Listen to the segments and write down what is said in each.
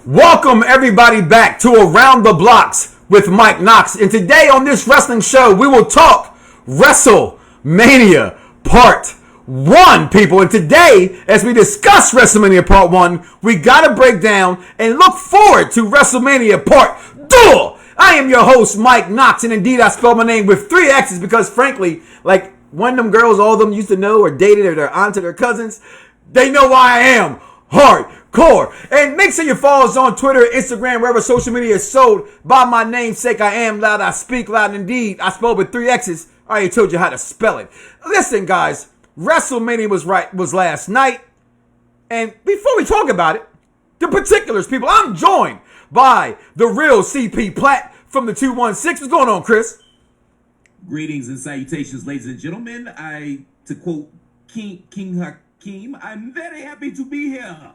Welcome everybody back to Around the Bloxxx with Mike Knoxxx. And today on this wrestling show, we will talk WrestleMania Part 1, people. And today, as we discuss WrestleMania Part 1, we gotta break down and look forward to WrestleMania Part 2. I am your host, Mike Knoxxx, and indeed I spell my name with 3 X's because frankly, like one of them girls all of them used to know or dated or their aunts or their cousins, they know why I am hardcore. And make sure you follow us on Twitter, Instagram, wherever social media is sold by my namesake. I am loud, I speak loud. Indeed, I spell with 3 X's. I already told you how to spell it. Listen, guys, WrestleMania was last night. And before we talk about it, the particulars, people, I'm joined by the real CP Platt from the 216. What's going on, Chris? Greetings and salutations, ladies and gentlemen. To quote King Hakeem, I'm very happy to be here.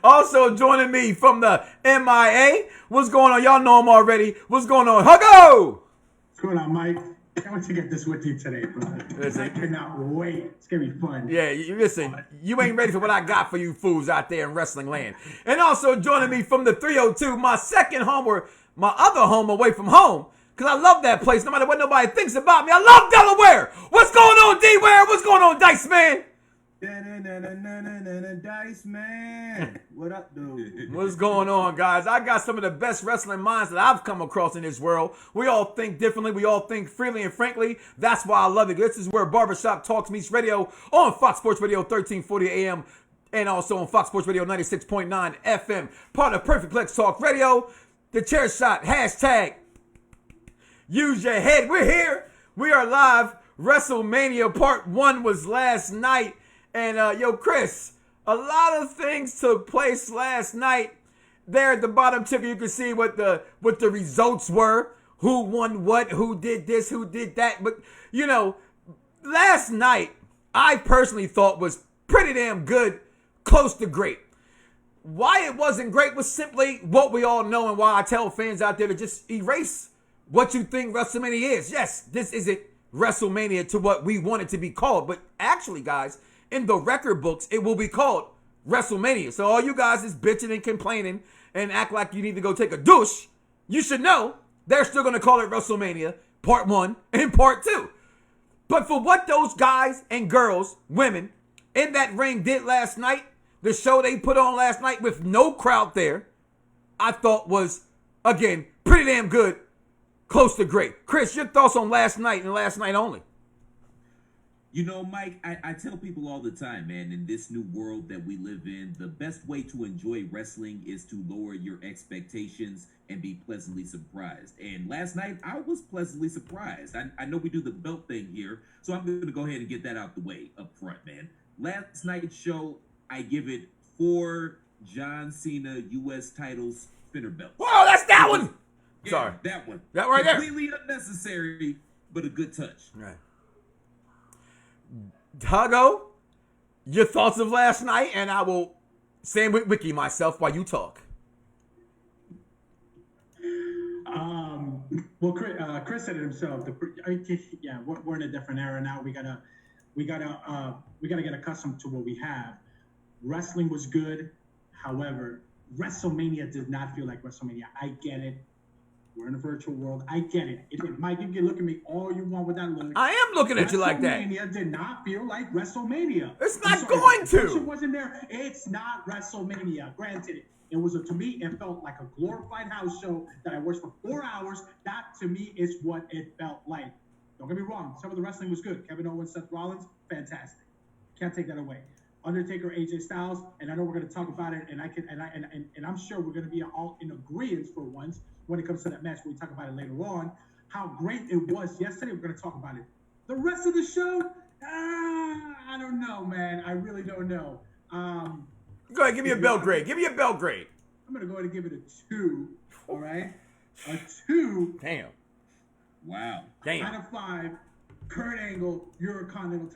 Also joining me from the MIA. What's going on? Y'all know him already. What's going on? Huggo! What's going on, Mike? I can't wait to get this with you today, brother. Listen, I cannot wait. It's going to be fun. Yeah, listen, you ain't ready for what I got for you fools out there in wrestling land. And also joining me from the 302, my second home, or my other home away from home, because I love that place no matter what nobody thinks about me. I love Delaware. What's going on, D-Ware? What's going on, Dice Man? Dice Man. What up, dude? What's going on, guys? I got some of the best wrestling minds that I've come across in this world. We all think differently. We all think freely and frankly. That's why I love it. This is where Barbershop Talks meets radio on Fox Sports Radio 1340 AM and also on Fox Sports Radio 96.9 FM. Part of Perfect Plex Talk Radio. The Chair Shot. Hashtag Use Your Head. We're here. We are live. WrestleMania Part 1 was last night. And, Chris, a lot of things took place last night. There at the bottom tip, you can see what the results were. Who won what, who did this, who did that. But, last night, I personally thought was pretty damn good, close to great. Why it wasn't great was simply what we all know and why I tell fans out there to just erase what you think WrestleMania is. Yes, this isn't WrestleMania to what we want it to be called. But actually, guys, in the record books, it will be called WrestleMania. So all you guys is bitching and complaining and act like you need to go take a douche, you should know they're still going to call it WrestleMania Part 1 and Part 2. But for what those guys and girls, women, in that ring did last night, the show they put on last night with no crowd there, I thought was, again, pretty damn good, close to great. Chris, your thoughts on last night and last night only? Mike, I tell people all the time, man, in this new world that we live in, the best way to enjoy wrestling is to lower your expectations and be pleasantly surprised. And last night, I was pleasantly surprised. I know we do the belt thing here, so I'm going to go ahead and get that out the way up front, man. Last night's show, I give it 4 John Cena U.S. titles spinner belts. Whoa, that's that one! Yeah, Sorry. That one. That right there. Completely unnecessary, but a good touch. Right. Huggo, your thoughts of last night, and I will sandwich wiki myself while you talk. Well, Chris said it himself. We're in a different era now. We gotta get accustomed to what we have. Wrestling was good, however, WrestleMania did not feel like WrestleMania. I get it. We're in a virtual world. I get it. Mike, you can look at me all you want with that look. I am looking at you like that. WrestleMania did not feel like WrestleMania. It's not going to. It wasn't there. It's not WrestleMania. Granted, it was to me, it felt like a glorified house show that I watched for 4 hours. That to me is what it felt like. Don't get me wrong. Some of the wrestling was good. Kevin Owens, Seth Rollins, fantastic. Can't take that away. Undertaker, AJ Styles, and I know we're going to talk about it, and I'm sure we're going to be all in agreement for once when it comes to that match. We talk about it later on. How great it was yesterday. We're going to talk about it. The rest of the show, I don't know, man. I really don't know. Go ahead, give me a bell grade. Give me a bell grade. I'm going to go ahead and give it a 2. All right, a 2. Damn. Wow. Damn. Out of 5. Kurt Angle, Eurocontinental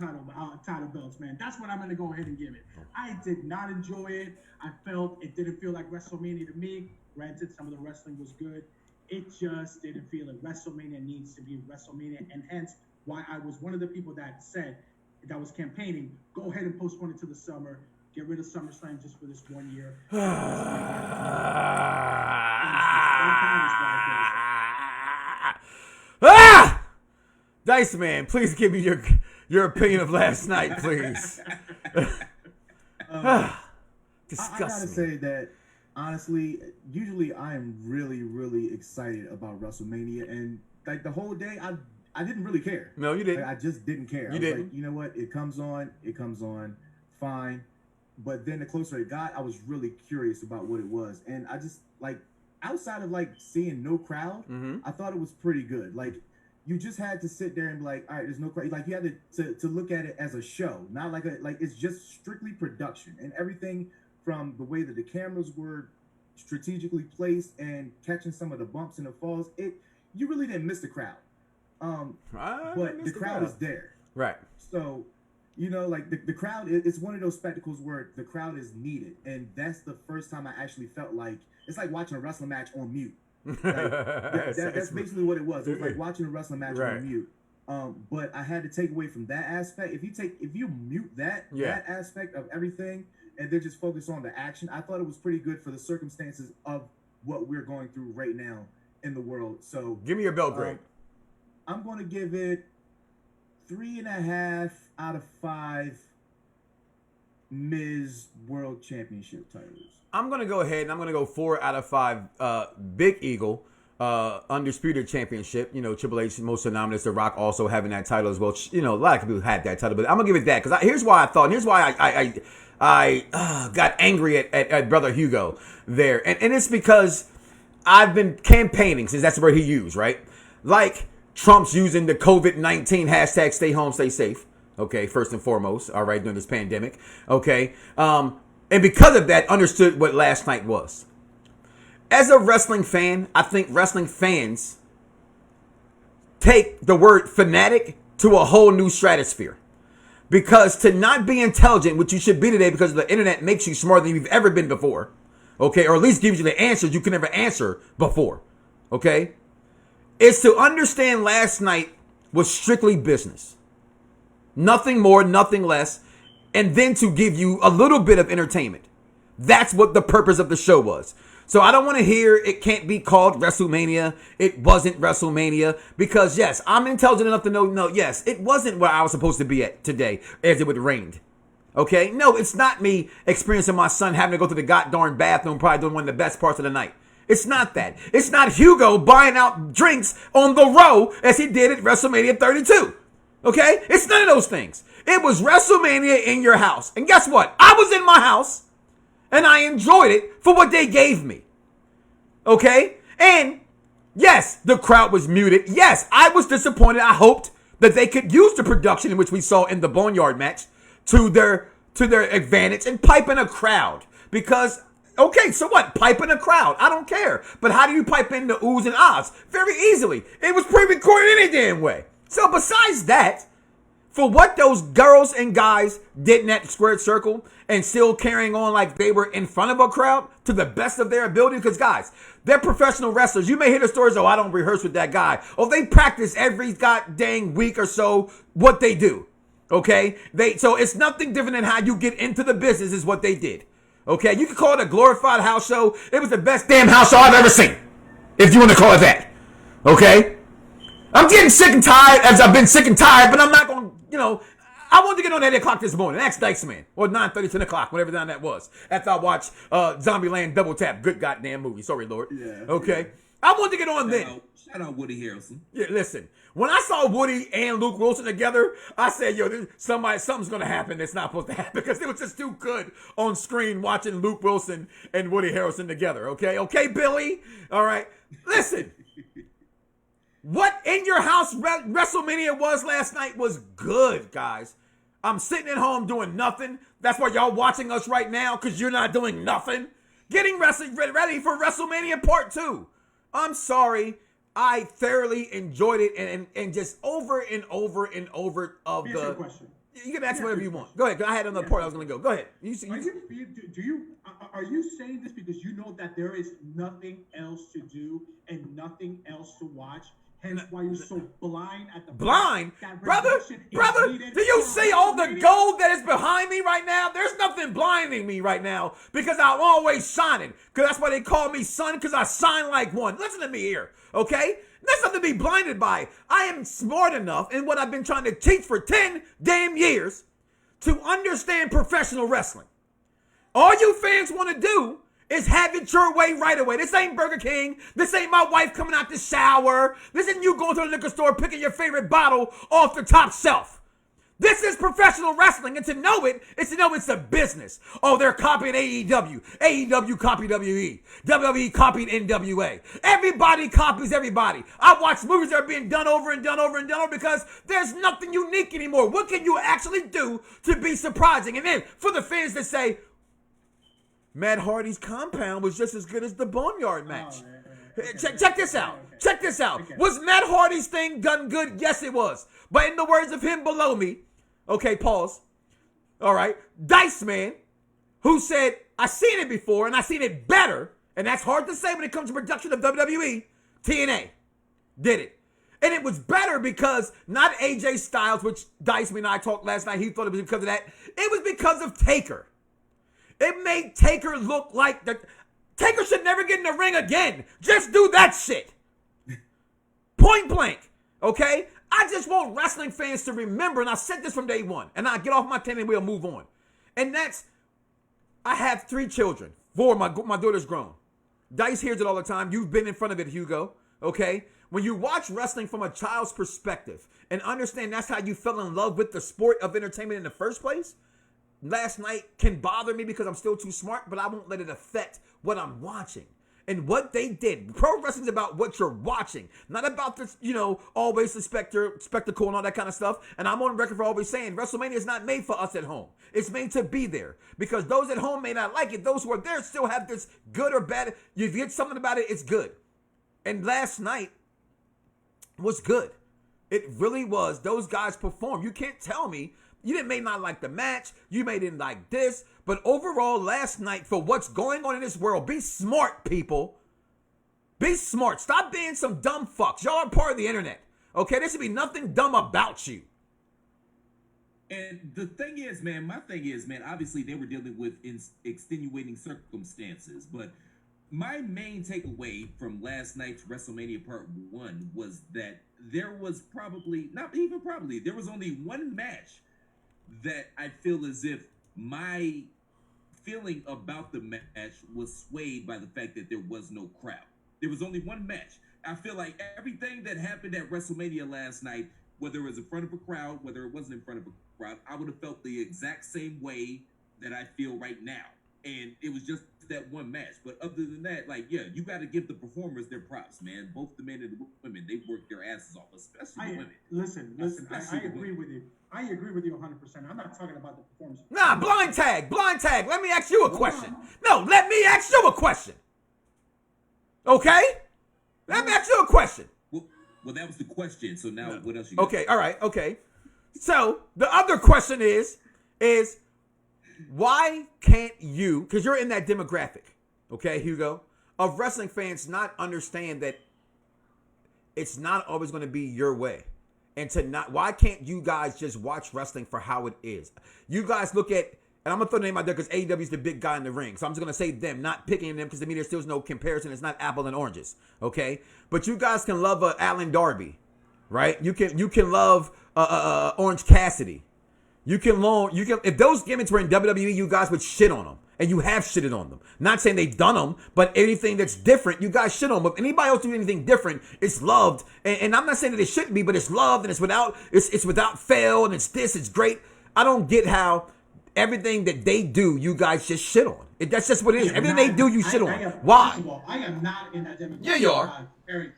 title belts, man. That's what I'm going to go ahead and give it. I did not enjoy it. I felt it didn't feel like WrestleMania to me. Granted, some of the wrestling was good. It just didn't feel like WrestleMania needs to be WrestleMania, and hence why I was one of the people that said, that was campaigning, go ahead and postpone it to the summer. Get rid of SummerSlam just for this 1 year. Dice Man, please give me your opinion of last night, please. I Disgust gotta me. say that honestly, usually I am really, really excited about WrestleMania, and like the whole day, I didn't really care. No, you didn't. Like, I just didn't care. I was didn't. like, you know what? It comes on, fine. But then the closer it got, I was really curious about what it was, and I just like outside of like seeing no crowd, I thought it was pretty good. Like you just had to sit there and be like, all right, there's no crowd. Like you had to look at it as a show, not like it's just strictly production and everything from the way that the cameras were strategically placed and catching some of the bumps and the falls. You really didn't miss the crowd. But the crowd is there. Right. So, you know, like the crowd, it's one of those spectacles where the crowd is needed. And that's the first time I actually felt like, it's like watching a wrestling match on mute. Like, that's basically what it was. It was like watching a wrestling match on mute. But I had to take away from that aspect. If you mute that aspect of everything and then just focus on the action, I thought it was pretty good for the circumstances of what we're going through right now in the world. So give me your belt grade. I'm going to give it 3.5 out of 5 Miz World Championship titles. I'm going to go ahead and I'm going to go 4 out of 5 Big Eagle Undisputed Championship. You know, Triple H most synonymous. The Rock also having that title as well. You know, a lot of people had that title, but I'm going to give it that because here's why I thought, and here's why I got angry at Brother Hugo there. And it's because I've been campaigning, since that's the word he used, right? Like Trump's using the COVID-19 hashtag stay home, stay safe. Okay, first and foremost, all right, during this pandemic. Okay. And because of that, understood what last night was. As a wrestling fan, I think wrestling fans take the word fanatic to a whole new stratosphere. Because to not be intelligent, which you should be today because the internet makes you smarter than you've ever been before, okay, or at least gives you the answers you could never answer before, okay, is to understand last night was strictly business. Nothing more, nothing less, and then to give you a little bit of entertainment. That's what the purpose of the show was. So I don't want to hear it can't be called WrestleMania. It wasn't WrestleMania. Because, yes, I'm intelligent enough to know, yes, it wasn't where I was supposed to be at today as it would rained. Okay? No, it's not me experiencing my son having to go to the goddamn bathroom, probably doing one of the best parts of the night. It's not that. It's not Hugo buying out drinks on the row as he did at WrestleMania 32. Okay? It's none of those things. It was WrestleMania in your house. And guess what? I was in my house. And I enjoyed it for what they gave me. Okay? And yes, the crowd was muted. Yes, I was disappointed. I hoped that they could use the production in which we saw in the Boneyard match to their advantage and pipe in a crowd. Because, okay, so what? Pipe in a crowd. I don't care. But how do you pipe in the oohs and ahs? Very easily. It was pre-recorded any damn way. So besides that, for what those girls and guys did in that squared circle and still carrying on like they were in front of a crowd to the best of their ability, because guys, they're professional wrestlers. You may hear the stories, oh, I don't rehearse with that guy. Oh, they practice every goddamn week or so what they do. Okay? So it's nothing different than how you get into the business is what they did. Okay? You could call it a glorified house show. It was the best damn house show I've ever seen. If you want to call it that. Okay? I'm getting sick and tired, as I've been sick and tired, but I'm not going to, I wanted to get on at 8 o'clock this morning. Ask Dice Man. Or 9:30, 10 o'clock, whatever time that was. After I watched Zombieland Double Tap. Good goddamn movie. Sorry, Lord. Yeah. Okay. I wanted to get on then. Shout out Woody Harrelson. Yeah, listen. When I saw Woody and Luke Wilson together, I said, yo, something's going to happen that's not supposed to happen because it was just too good on screen watching Luke Wilson and Woody Harrelson together. Okay? Okay, Billy? All right. Listen. What In Your House WrestleMania was last night was good, guys. I'm sitting at home doing nothing. That's why y'all watching us right now, because you're not doing nothing. Getting ready for WrestleMania Part 2. I'm sorry. I thoroughly enjoyed it and just over and over and over of Here's your question. You can ask whatever you want. Go ahead. I had another part I was going to go. Go ahead. Are you saying this because you know that there is nothing else to do and nothing else to watch? Hence why you're so blind at the Blind? fact that Brother, redemption is brother, needed do you for see all the WrestleMania? gold that is behind me right now? There's nothing blinding me right now because I'm always shining. Because that's why they call me son, because I shine like one. Listen to me here, okay? There's nothing to be blinded by. I am smart enough in what I've been trying to teach for 10 damn years to understand professional wrestling. All you fans want to do is have it your way right away. This ain't Burger King. This ain't my wife coming out the shower. This isn't you going to the liquor store picking your favorite bottle off the top shelf. This is professional wrestling, and to know it is to know it's a business. Oh, they're copying AEW. AEW copied WWE. WWE copied NWA. Everybody copies everybody. I watch movies that are being done over and done over and done over because there's nothing unique anymore. What can you actually do to be surprising? And then for the fans that say, Matt Hardy's compound was just as good as the Boneyard match. Check this out. Check this out. Was Matt Hardy's thing done good? Yes, it was. But in the words of him below me, okay, pause. All right. Dice Man, who said, I seen it before and I seen it better, and that's hard to say when it comes to production of WWE, TNA did it. And it was better because not AJ Styles, which Dice Man and I talked last night, he thought it was because of that. It was because of Taker. It made Taker look like the Taker should never get in the ring again. Just do that shit. Point blank. Okay? I just want wrestling fans to remember, and I said this from day one, and I get off my tent and we'll move on. And that's, I have 3 children. 4, my daughter's grown. Dice hears it all the time. You've been in front of it, Hugo. Okay? When you watch wrestling from a child's perspective and understand that's how you fell in love with the sport of entertainment in the first place, last night can bother me because I'm still too smart, but I won't let it affect what I'm watching. And what they did. Pro wrestling's about what you're watching, not about this, always the spectacle and all that kind of stuff. And I'm on record for always saying WrestleMania is not made for us at home. It's made to be there because those at home may not like it. Those who are there still have this good or bad. If you get something about it, it's good. And last night was good. It really was. Those guys performed. You can't tell me you may not like the match. You may didn't like this. But overall, last night, for what's going on in this world, be smart, people. Be smart. Stop being some dumb fucks. Y'all are part of the internet. Okay? There should be nothing dumb about you. And the thing is, man, obviously they were dealing with extenuating circumstances. But my main takeaway from last night's WrestleMania Part 1 was that there was there was only one match that I feel as if my feeling about the match was swayed by the fact that there was no crowd. There was only one match. I feel like everything that happened at WrestleMania last night, whether it was in front of a crowd, whether it wasn't in front of a crowd, I would have felt the exact same way that I feel right now. And it was just that one match. But other than that, you got to give the performers their props, man. Both the men and the women, they worked their asses off, especially the women. Listen, I agree with you. I agree with you 100%. I'm not talking about the performance. Nah, blind tag. Let me ask you a question. No, let me ask you a question. Okay? Let me ask you a question. Well, that was the question. So now what else you got? Okay, all right, okay. So the other question is why can't you, because you're in that demographic, okay, Hugo, of wrestling fans not understand that it's not always going to be your way. And why can't you guys just watch wrestling for how it is? You guys look at, and I'm going to throw the name out there because AEW is the big guy in the ring. So I'm just going to say them, not picking them because to me there's still no comparison. It's not apple and oranges, okay? But you guys can love Alan Darby, right? You can love Orange Cassidy. You can if those gimmicks were in WWE, you guys would shit on them. And you have shitted on them. Not saying they've done them, but anything that's different, you guys shit on them. If anybody else do anything different, it's loved. And I'm not saying that it shouldn't be, but it's loved and it's without fail and it's great. I don't get how everything that they do, you guys just shit on. That's just what it is. Everything they do, you shit on. Why? First of all, I am not in that demographic. Yeah, you are.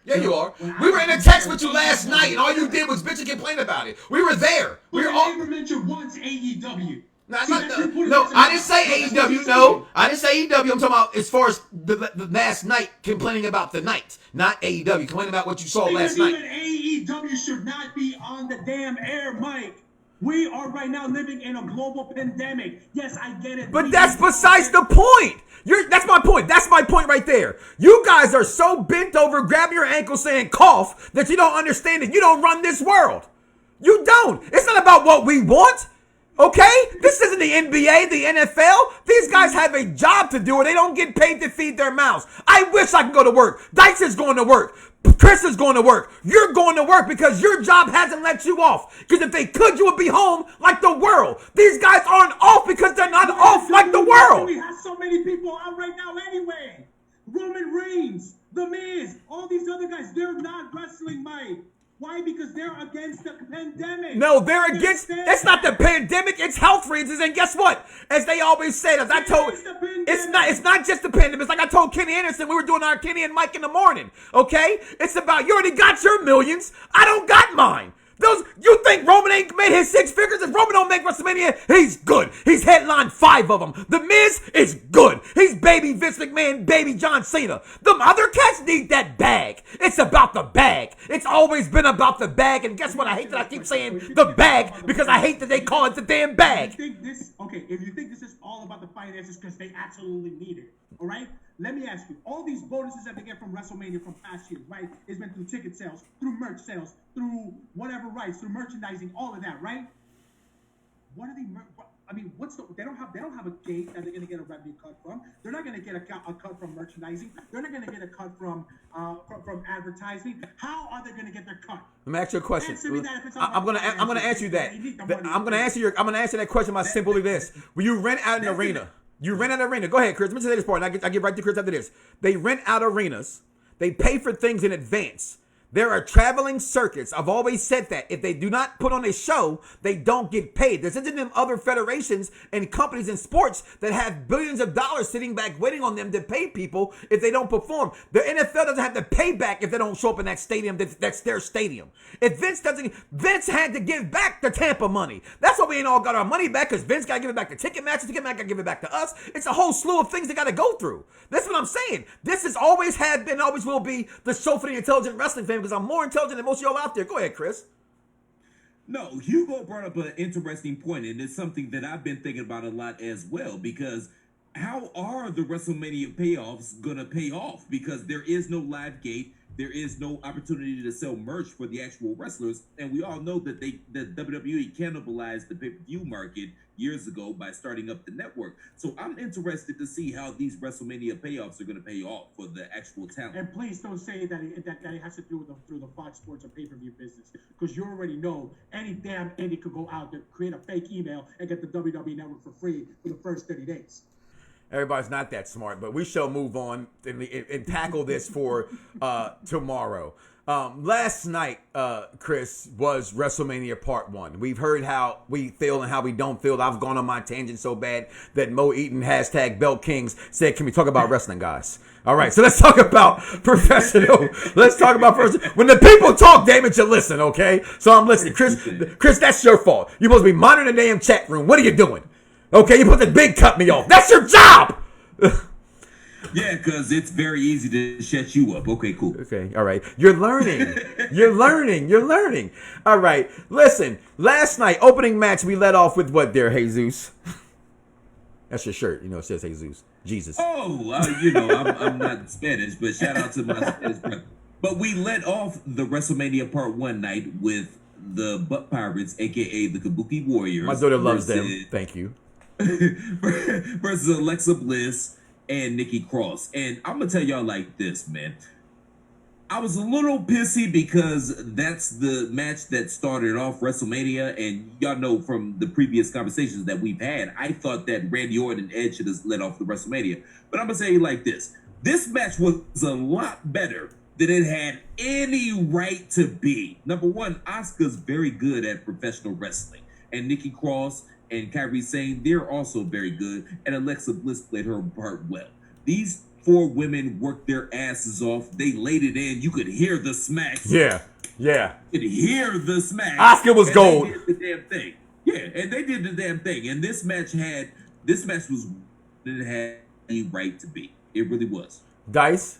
Yeah, you are. We were in a text with you last night, and all you did was bitch and complain about it. We were there. We were all. Never mentioned once AEW. No, I didn't say AEW. No, I didn't say AEW. I'm talking about as far as the last night complaining about the night, not AEW. Complaining about what you saw last night. Even AEW should not be on the damn air, Mike. We are right now living in a global pandemic. Yes, I get it. But that's besides the point. That's my point. That's my point right there. You guys are so bent over, grabbing your ankle saying cough, that you don't understand that you don't run this world. You don't. It's not about what we want. Okay? This isn't the NBA, the NFL. These guys have a job to do, and they don't get paid to feed their mouths. I wish I could go to work. Dice is going to work. Chris is going to work. You're going to work because your job hasn't let you off. Because if they could, you would be home like the world. These guys aren't off because they're not off like the world. We have so many people out right now anyway. Roman Reigns, The Miz, all these other guys, they're not wrestling, Mike. Why? Because they're against the pandemic. No, they're against. It's not the pandemic. It's health reasons. And guess what? As they always said, as I told, it's not just the pandemic. It's like I told Kenny Anderson. We were doing our Kenny and Mike in the morning. Okay, it's about you already got your millions. I don't got mine. You think Roman ain't made his six figures? If Roman don't make WrestleMania, he's good. He's headlined 5 of them. The Miz is good. He's baby Vince McMahon, baby John Cena. Them other cats need that bag. It's about the bag. It's always been about the bag. And guess what? I hate that I keep saying the bag because I hate that they call it the damn bag. If you think this is all about the finances because they absolutely need it, all right? Let me ask you, all these bonuses that they get from WrestleMania from past years, right? It's been through ticket sales, through merch sales, through whatever rights, through merchandising, all of that, right? What are they? They don't have a gate that they're gonna get a revenue cut from. They're not gonna get a cut from merchandising. They're not gonna get a cut from advertising. How are they gonna get their cut? Let me ask you a question. I'm gonna answer you that. I'm gonna answer that question by simply this: when you rent out an arena. You rent out an arena. Go ahead, Chris. Let me say this part, and I get right to Chris after this. They rent out arenas. They pay for things in advance. There are traveling circuits. I've always said that. If they do not put on a show, they don't get paid. There's them other federations and companies in sports that have billions of dollars sitting back waiting on them to pay people if they don't perform. The NFL doesn't have to pay back if they don't show up in that stadium. That's their stadium. If Vince had to give back the Tampa money. That's why we ain't all got our money back, because Vince got to give it back to Ticketmaster. Ticketmaster got to give it back to us. It's a whole slew of things they got to go through. That's what I'm saying. This has always had been, always will be the show for the intelligent wrestling fan, because I'm more intelligent than most of y'all out there. Go ahead, Chris. No, Hugo brought up an interesting point, and it's something that I've been thinking about a lot as well, because how are the WrestleMania payoffs going to pay off? Because there is no live gate. There is no opportunity to sell merch for the actual wrestlers. And we all know that the WWE cannibalized the pay-per-view market years ago by starting up the network. So I'm interested to see how these WrestleMania payoffs are going to pay off for the actual talent. And please don't say that it has to do with through the Fox Sports or pay-per-view business, because you already know any damn Andy could go out there, create a fake email, and get the WWE network for free for the first 30 days. Everybody's not that smart, but we shall move on and tackle this for tomorrow. Last night, Chris, was WrestleMania Part 1. We've heard how we feel and how we don't feel. I've gone on my tangent so bad that Mo Eaton, #BeltKings, said, can we talk about wrestling, guys? All right, so let's talk about professional. Let's talk about first. When the people talk, damn it, you listen, okay? So I'm listening. Chris, that's your fault. You're supposed to be monitoring the damn chat room. What are you doing? Okay, you're supposed to big cut me off. That's your job! Yeah, because it's very easy to shut you up. Okay, cool. Okay, all right. You're learning. You're learning. All right, listen. Last night, opening match, we let off with what there, Jesus? That's your shirt. You know, it says Jesus. Jesus. Oh, I'm not Spanish, but shout out to my Spanish brother. But we let off the WrestleMania Part 1 night with the Butt Pirates, a.k.a. the Kabuki Warriors. My daughter loves them. Thank you. Versus Alexa Bliss and Nikki Cross. And I'm gonna tell y'all like this, man. I was a little pissy because that's the match that started off WrestleMania, and y'all know from the previous conversations that we've had, I thought that Randy Orton and Edge should have led off the WrestleMania. But I'm gonna say it like this. This match was a lot better than it had any right to be. Number one, Asuka's very good at professional wrestling, and Nikki Cross and Kairi Sane, they're also very good, and Alexa Bliss played her part well. These 4 women worked their asses off. They laid it in. You could hear the smacks. Yeah. You could hear the smacks. Asuka was gold. They did the damn thing. Yeah, and they did the damn thing. And this match was it had a right to be. It really was. Dice.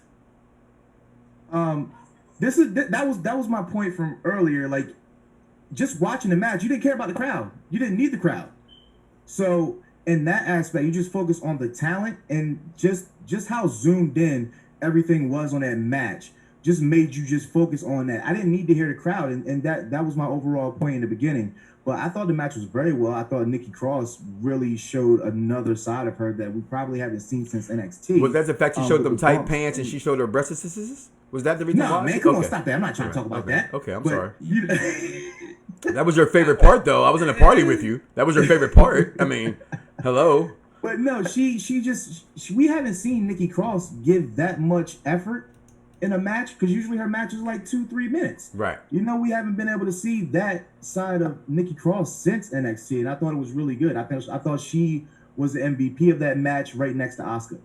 That was my point from earlier. Like, just watching the match, you didn't care about the crowd. You didn't need the crowd. So in that aspect, you just focus on the talent and just how zoomed in everything was on that match. Just made you just focus on that. I didn't need to hear the crowd, and that was my overall point in the beginning. But I thought the match was very well. I thought Nikki Cross really showed another side of her that we probably haven't seen since NXT. Was that the fact she showed them tight pants and she showed her breasts? Was that the reason why? No, man, come on, stop that. I'm not trying to talk about that. Okay, I'm sorry. That was your favorite part, though. I was in a party with you. That was your favorite part. I mean, hello. But no, we haven't seen Nikki Cross give that much effort in a match, because usually her match is like 2-3 minutes. Right. You know, we haven't been able to see that side of Nikki Cross since NXT, and I thought it was really good. I thought she was the MVP of that match, right next to Asuka.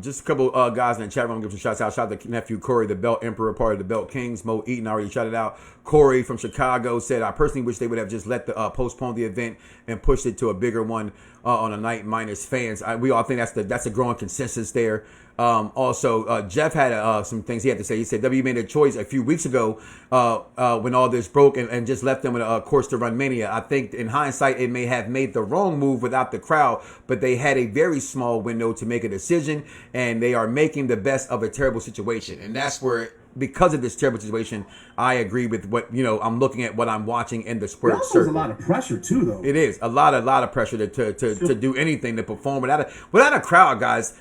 Just a couple guys in the chat room give some shouts out. Shout out to nephew Corey, the Belt Emperor, part of the Belt Kings. Mo Eaton already shouted out. Corey from Chicago said, I personally wish they would have just let the postpone the event and pushed it to a bigger one on a night minus fans. We all think that's a growing consensus there. Also, Jeff had some things he had to say. He said W made a choice a few weeks ago when all this broke and just left them with a course to run Mania. I think in hindsight it may have made the wrong move without the crowd, but they had a very small window to make a decision, and they are making the best of a terrible situation. And that's where, because of this terrible situation, I agree with what, I'm looking at what I'm watching in the square circle. There's a lot of pressure too, though. It is a lot of pressure to do anything, to perform without a crowd, guys.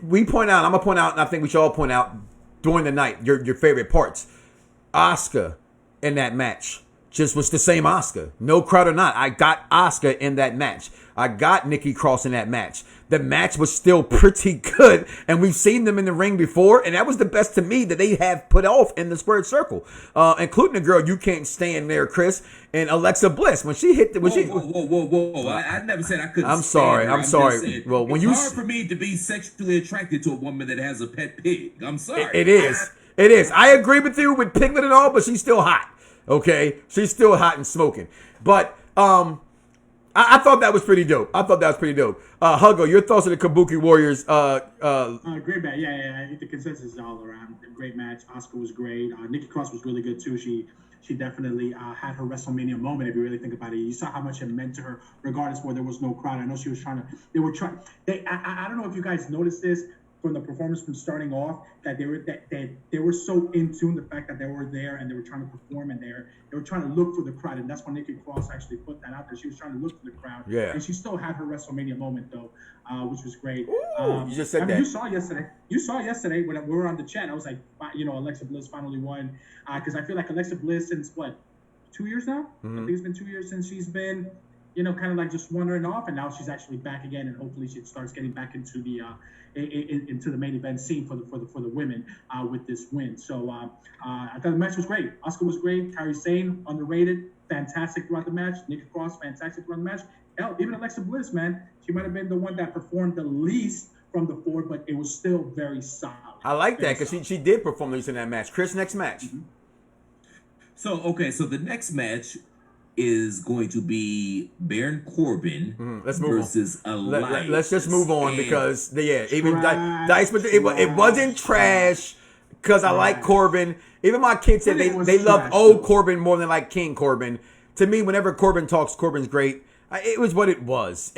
We point out, I'm gonna point out, and I think we should all point out during the night your favorite parts. Asuka in that match just was the same Asuka, no crowd or not. I got Asuka in that match. I got Nikki Cross in that match. The match was still pretty good, and we've seen them in the ring before, and that was the best to me that they have put off in the squared circle, including the girl you can't stand there, Chris, and Alexa Bliss when she hit the. Whoa! I never said I couldn't. I'm sorry. Saying, well, when it's hard for me to be sexually attracted to a woman that has a pet pig. I'm sorry. It is. I agree with you with Piglet and all, but she's still hot. Okay, she's still hot and smoking. But I thought that was pretty dope. Huggo, your thoughts on the Kabuki Warriors? Great match. Yeah. I think the consensus is all around. Great match. Asuka was great. Nikki Cross was really good too. She definitely had her WrestleMania moment. If you really think about it, you saw how much it meant to her, regardless where there was no crowd. I know she was trying to. I don't know if you guys noticed this from the performance from starting off, that they were so in tune, the fact that they were there and they were trying to perform, and they were trying to look for the crowd, and that's when Nikki Cross actually put that out there. She was trying to look for the crowd, and she still had her WrestleMania moment though, which was great. Ooh, you just said that. You saw yesterday when we were on the chat. I was like, Alexa Bliss finally won, because I feel like Alexa Bliss since 2 years now. Mm-hmm. I think it's been 2 years since she's been, kind of like just wandering off, and now she's actually back again, and hopefully she starts getting back into the into the main event scene for the women with this win. So I thought the match was great. Asuka was great. Kairi Sane, underrated, fantastic throughout the match. Nikki Cross, fantastic throughout the match. Hell, even Alexa Bliss, man, she might have been the one that performed the least from the four, but it was still very solid. I like that because she did perform the least in that match. Chris, next match. Mm-hmm. So the next match is going to be Baron Corbin versus Elias. Let's just move on because even Dice, but it wasn't trash because I like Corbin. Even my kids said they love old Corbin more than like King Corbin. To me, whenever Corbin talks, Corbin's great. It was what it was.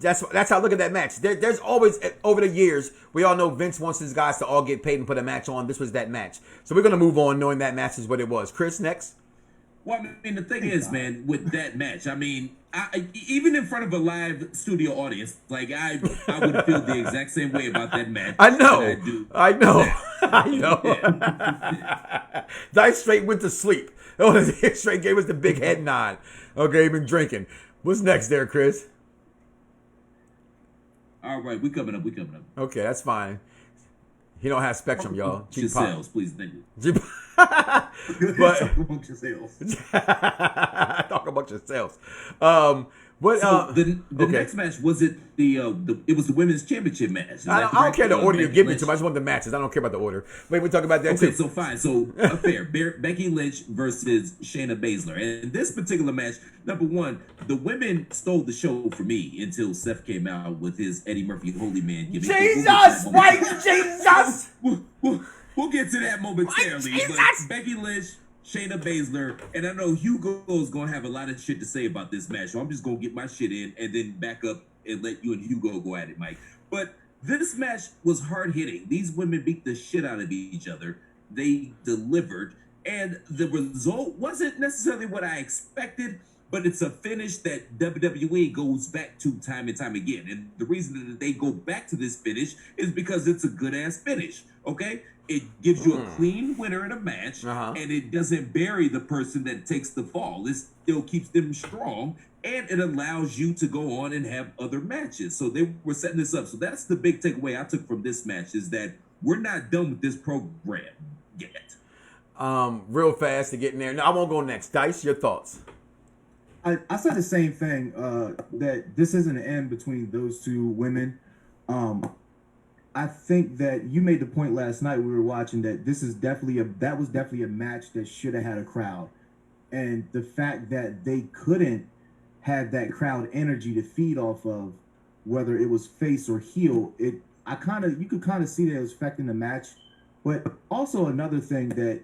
That's how I look at that match. There's always, over the years, we all know Vince wants his guys to all get paid and put a match on. This was that match. So we're going to move on knowing that match is what it was. Chris, next. Well, I mean, the thing is, man, with that match, I mean, even in front of a live studio audience, like I would feel the exact same way about that match. I know. Dice straight went to sleep. Straight gave us the big head nod. Okay, been drinking. What's next there, Chris? All right, we coming up. Okay, that's fine. He don't have Spectrum, y'all. Sales, please, thank you. But talk amongst yourselves. Talk about yourselves. The next match, was it it was the women's championship match? I don't care the order you give me to. I just want the matches. I don't care about the order. Wait, we talk about that too. Okay, so fine. So fair. Becky Lynch versus Shayna Baszler. And this particular match, number one, the women stole the show for me until Seth came out with his Eddie Murphy Holy Man. Jesus! White Jesus! We'll get to that momentarily. But Becky Lynch, Shayna Baszler, and I know Hugo's gonna have a lot of shit to say about this match, so I'm just gonna get my shit in and then back up and let you and Hugo go at it, Mike. But this match was hard hitting. These women beat the shit out of each other. They delivered, and the result wasn't necessarily what I expected, but it's a finish that WWE goes back to time and time again. And the reason that they go back to this finish is because it's a good-ass finish, okay? It gives you a clean winner in a match, and it doesn't bury the person that takes the fall. It still keeps them strong, and it allows you to go on and have other matches. So they were setting this up. So that's the big takeaway I took from this match, is that we're not done with this program yet. Real fast to get in there. No, I won't go next. Dice, your thoughts? I said the same thing, that this isn't an end between those two women. I think that you made the point last night we were watching that this is definitely that was definitely a match that should have had a crowd. And the fact that they couldn't have that crowd energy to feed off of, whether it was face or heel, you could kind of see that it was affecting the match. But also another thing that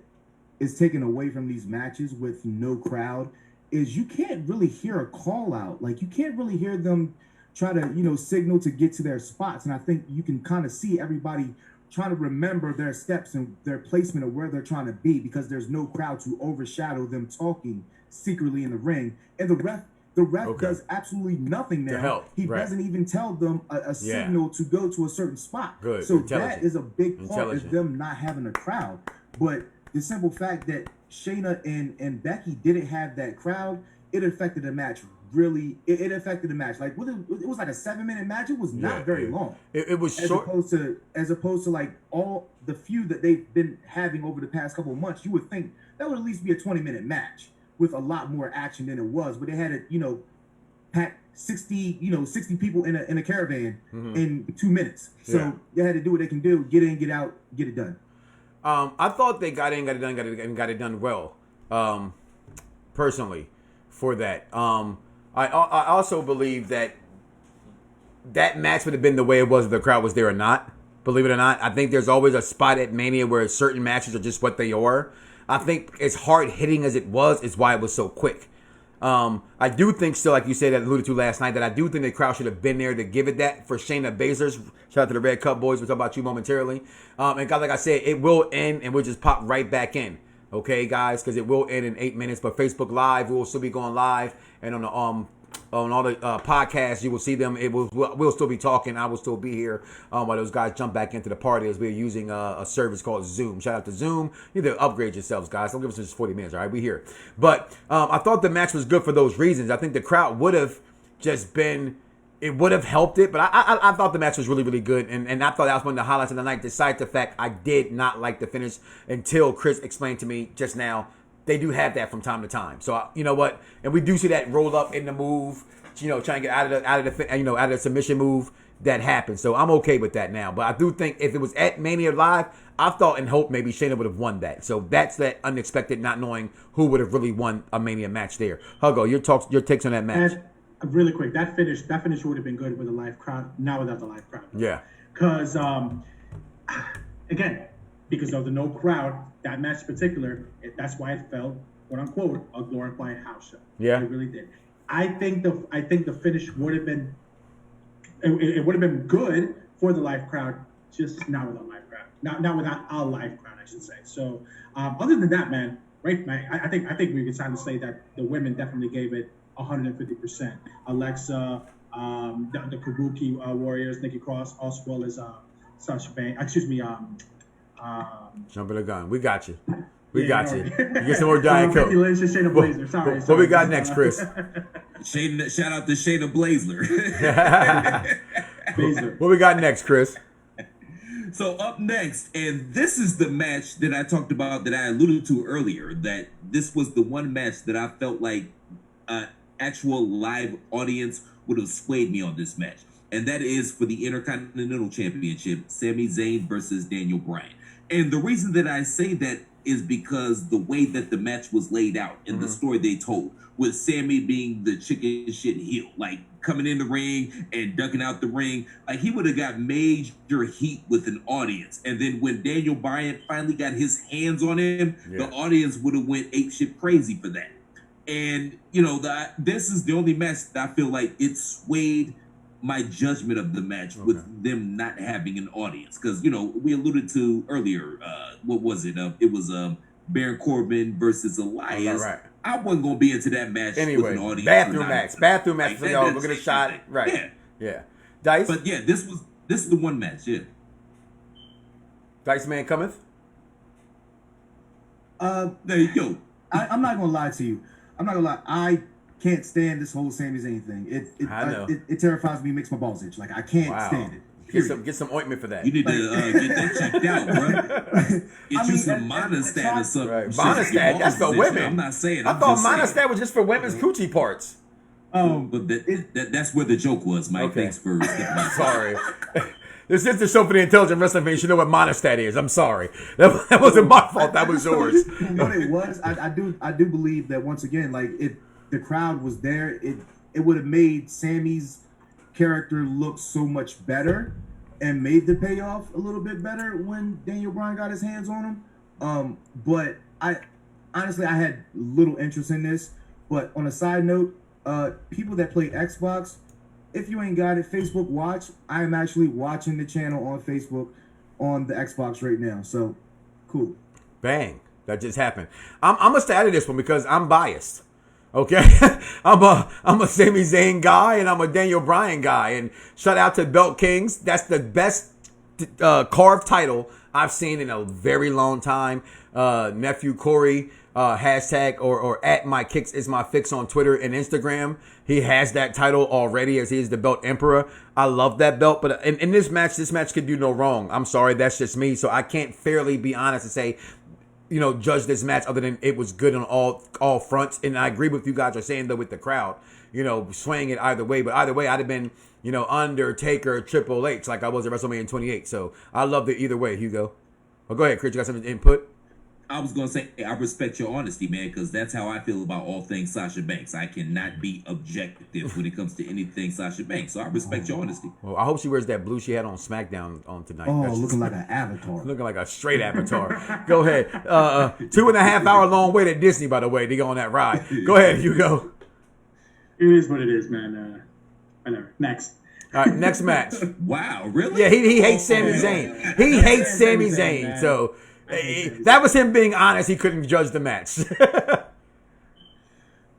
is taken away from these matches with no crowd is you can't really hear a call out. Like, you can't really hear them try to, signal to get to their spots. And I think you can kind of see everybody trying to remember their steps and their placement of where they're trying to be, because there's no crowd to overshadow them talking secretly in the ring. And the ref does absolutely nothing there. To help, he right. doesn't even tell them a signal to go to a certain spot. Good. So that is a big part of them not having a crowd. But the simple fact that Shayna and Becky didn't have that crowd, it affected the match. Really, it affected the match. Like, it was like a 7-minute match. It was not very long. It was short. As opposed to like all the feud that they've been having over the past couple of months, you would think that would at least be a 20-minute match with a lot more action than it was. But they had to, pack 60 people in a caravan in 2 minutes. So they had to do what they can do: get in, get out, get it done. I thought they got in, got it done well. Personally, for that. I also believe that match would have been the way it was if the crowd was there or not. Believe it or not, I think there's always a spot at Mania where certain matches are just what they are. I think as hard hitting as it was is why it was so quick. I do think still, like you said, that alluded to last night, that I do think the crowd should have been there to give it that for Shayna Baszler's. Shout out to the Red Cup boys. We'll talk about you momentarily. And guys, like I said, it will end and we'll just pop right back in. Okay, guys, because it will end in 8 minutes. But Facebook Live, we will still be going live, and on the on all the podcasts, you will see them. We'll still be talking. I will still be here while those guys jump back into the party, as we're using a service called Zoom. Shout out to Zoom. You need to upgrade yourselves, guys. Don't give us just 40 minutes. All right, we here. But I thought the match was good for those reasons. I think the crowd would have just been. It would have helped it, but I thought the match was really, really good, and I thought that was one of the highlights of the night, despite the fact I did not like the finish until Chris explained to me just now. They do have that from time to time. So, you know what? And we do see that roll up in the move, trying to get out of the submission move that happens. So I'm okay with that now. But I do think if it was at Mania Live, I thought and hoped maybe Shayna would have won that. So that's that unexpected not knowing who would have really won a Mania match there. Hugo, your takes on that match. Really quick, that finish would have been good with a live crowd. Not without the live crowd. Yeah. Because again, because of the no crowd, that match in particular, that's why it felt, quote unquote, a glorified house show. Yeah. It really did. I think the finish would have been, it would have been good for the live crowd, just not with a live crowd. Not without a live crowd, I should say. So other than that, man, right, man, I think we can kind of say that the women definitely gave it 150%. Alexa, the Kabuki Warriors, Nikki Cross, as well as Sasha Banks. Jumping the gun. We got you. We got you. You get some more Diet Coke. Shayna Baszler. Sorry. What we got next, Chris? Shout out to Shayna Baszler. Baszler. What we got next, Chris? So up next, and this is the match that I talked about, that I alluded to earlier, that this was the one match that I felt like actual live audience would have swayed me on this match. And that is for the Intercontinental Championship, Sami Zayn versus Daniel Bryan. And the reason that I say that is because the way that the match was laid out and the story they told, with Sammy being the chicken shit heel, like coming in the ring and ducking out the ring, like he would have got major heat with an audience. And then when Daniel Bryan finally got his hands on him, the audience would have went apeshit crazy for that. And you know, this is the only match that I feel like it swayed my judgment of the match with them not having an audience, because you know we alluded to earlier. What was it? It was Baron Corbin versus Elias. Right. I wasn't gonna be into that match with Anyway, an audience. bathroom match. Like, Y'all, we're gonna shot. Right. Yeah. Dice. But yeah, this is the one match. Yeah. Dice Man cometh. There you go. I'm not gonna lie to you. I'm not gonna lie. I can't stand this whole Sami Zayn thing. It terrifies me. Makes my balls itch. Like I can't stand it. Get some ointment for that. You need to get that checked out, bro. Get you some monostat or something. Right. Monostat, that's for women. I'm not saying. I thought monostat was just for women's coochie parts. But that's where the joke was, Mike. Okay. Thanks for stepping out. Sorry. This is the show for the intelligent wrestling fans. You know what monostat is. I'm sorry. That wasn't my fault. That was yours. You know what it was? I do believe that once again, like if the crowd was there, it would have made Sammy's character look so much better and made the payoff a little bit better when Daniel Bryan got his hands on him. But I honestly had little interest in this. But on a side note, people that play Xbox, if you ain't got it, Facebook Watch. I am actually watching the channel on Facebook on the Xbox right now. So cool. Bang. That just happened. I'm gonna stay out of this one because I'm biased. Okay, I'm a Sami Zayn guy and I'm a Daniel Bryan guy. And shout out to Belt Kings. That's the best carved title I've seen in a very long time. Nephew Corey, hashtag or at my kicks is my fix on Twitter and Instagram. He has that title already as he is the belt emperor. I love that belt, but in this match could do no wrong. I'm sorry, that's just me. So I can't fairly be honest and say, you know, judge this match other than it was good on all fronts. And I agree with you guys are saying though with the crowd, you know, swaying it either way. But either way, I'd have been, you know, Undertaker, Triple H like I was at WrestleMania 28. So I loved it either way, Hugo. Oh, go ahead, Chris. You got some input? I was going to say, I respect your honesty, man, because that's how I feel about all things Sasha Banks. I cannot be objective when it comes to anything Sasha Banks. So I respect your honesty. Well, I hope she wears that blue she had on SmackDown on tonight. Oh, That's looking like an avatar. looking like a straight avatar. Go ahead. 2.5 hour long wait at Disney, by the way, to go on that ride. Go ahead, Hugo. It is what it is, man. Whatever. Next. All right, next match. Wow, really? Yeah, he hates Sami Zayn. He hates Sami Zayn. So that was him being honest. He couldn't judge the match.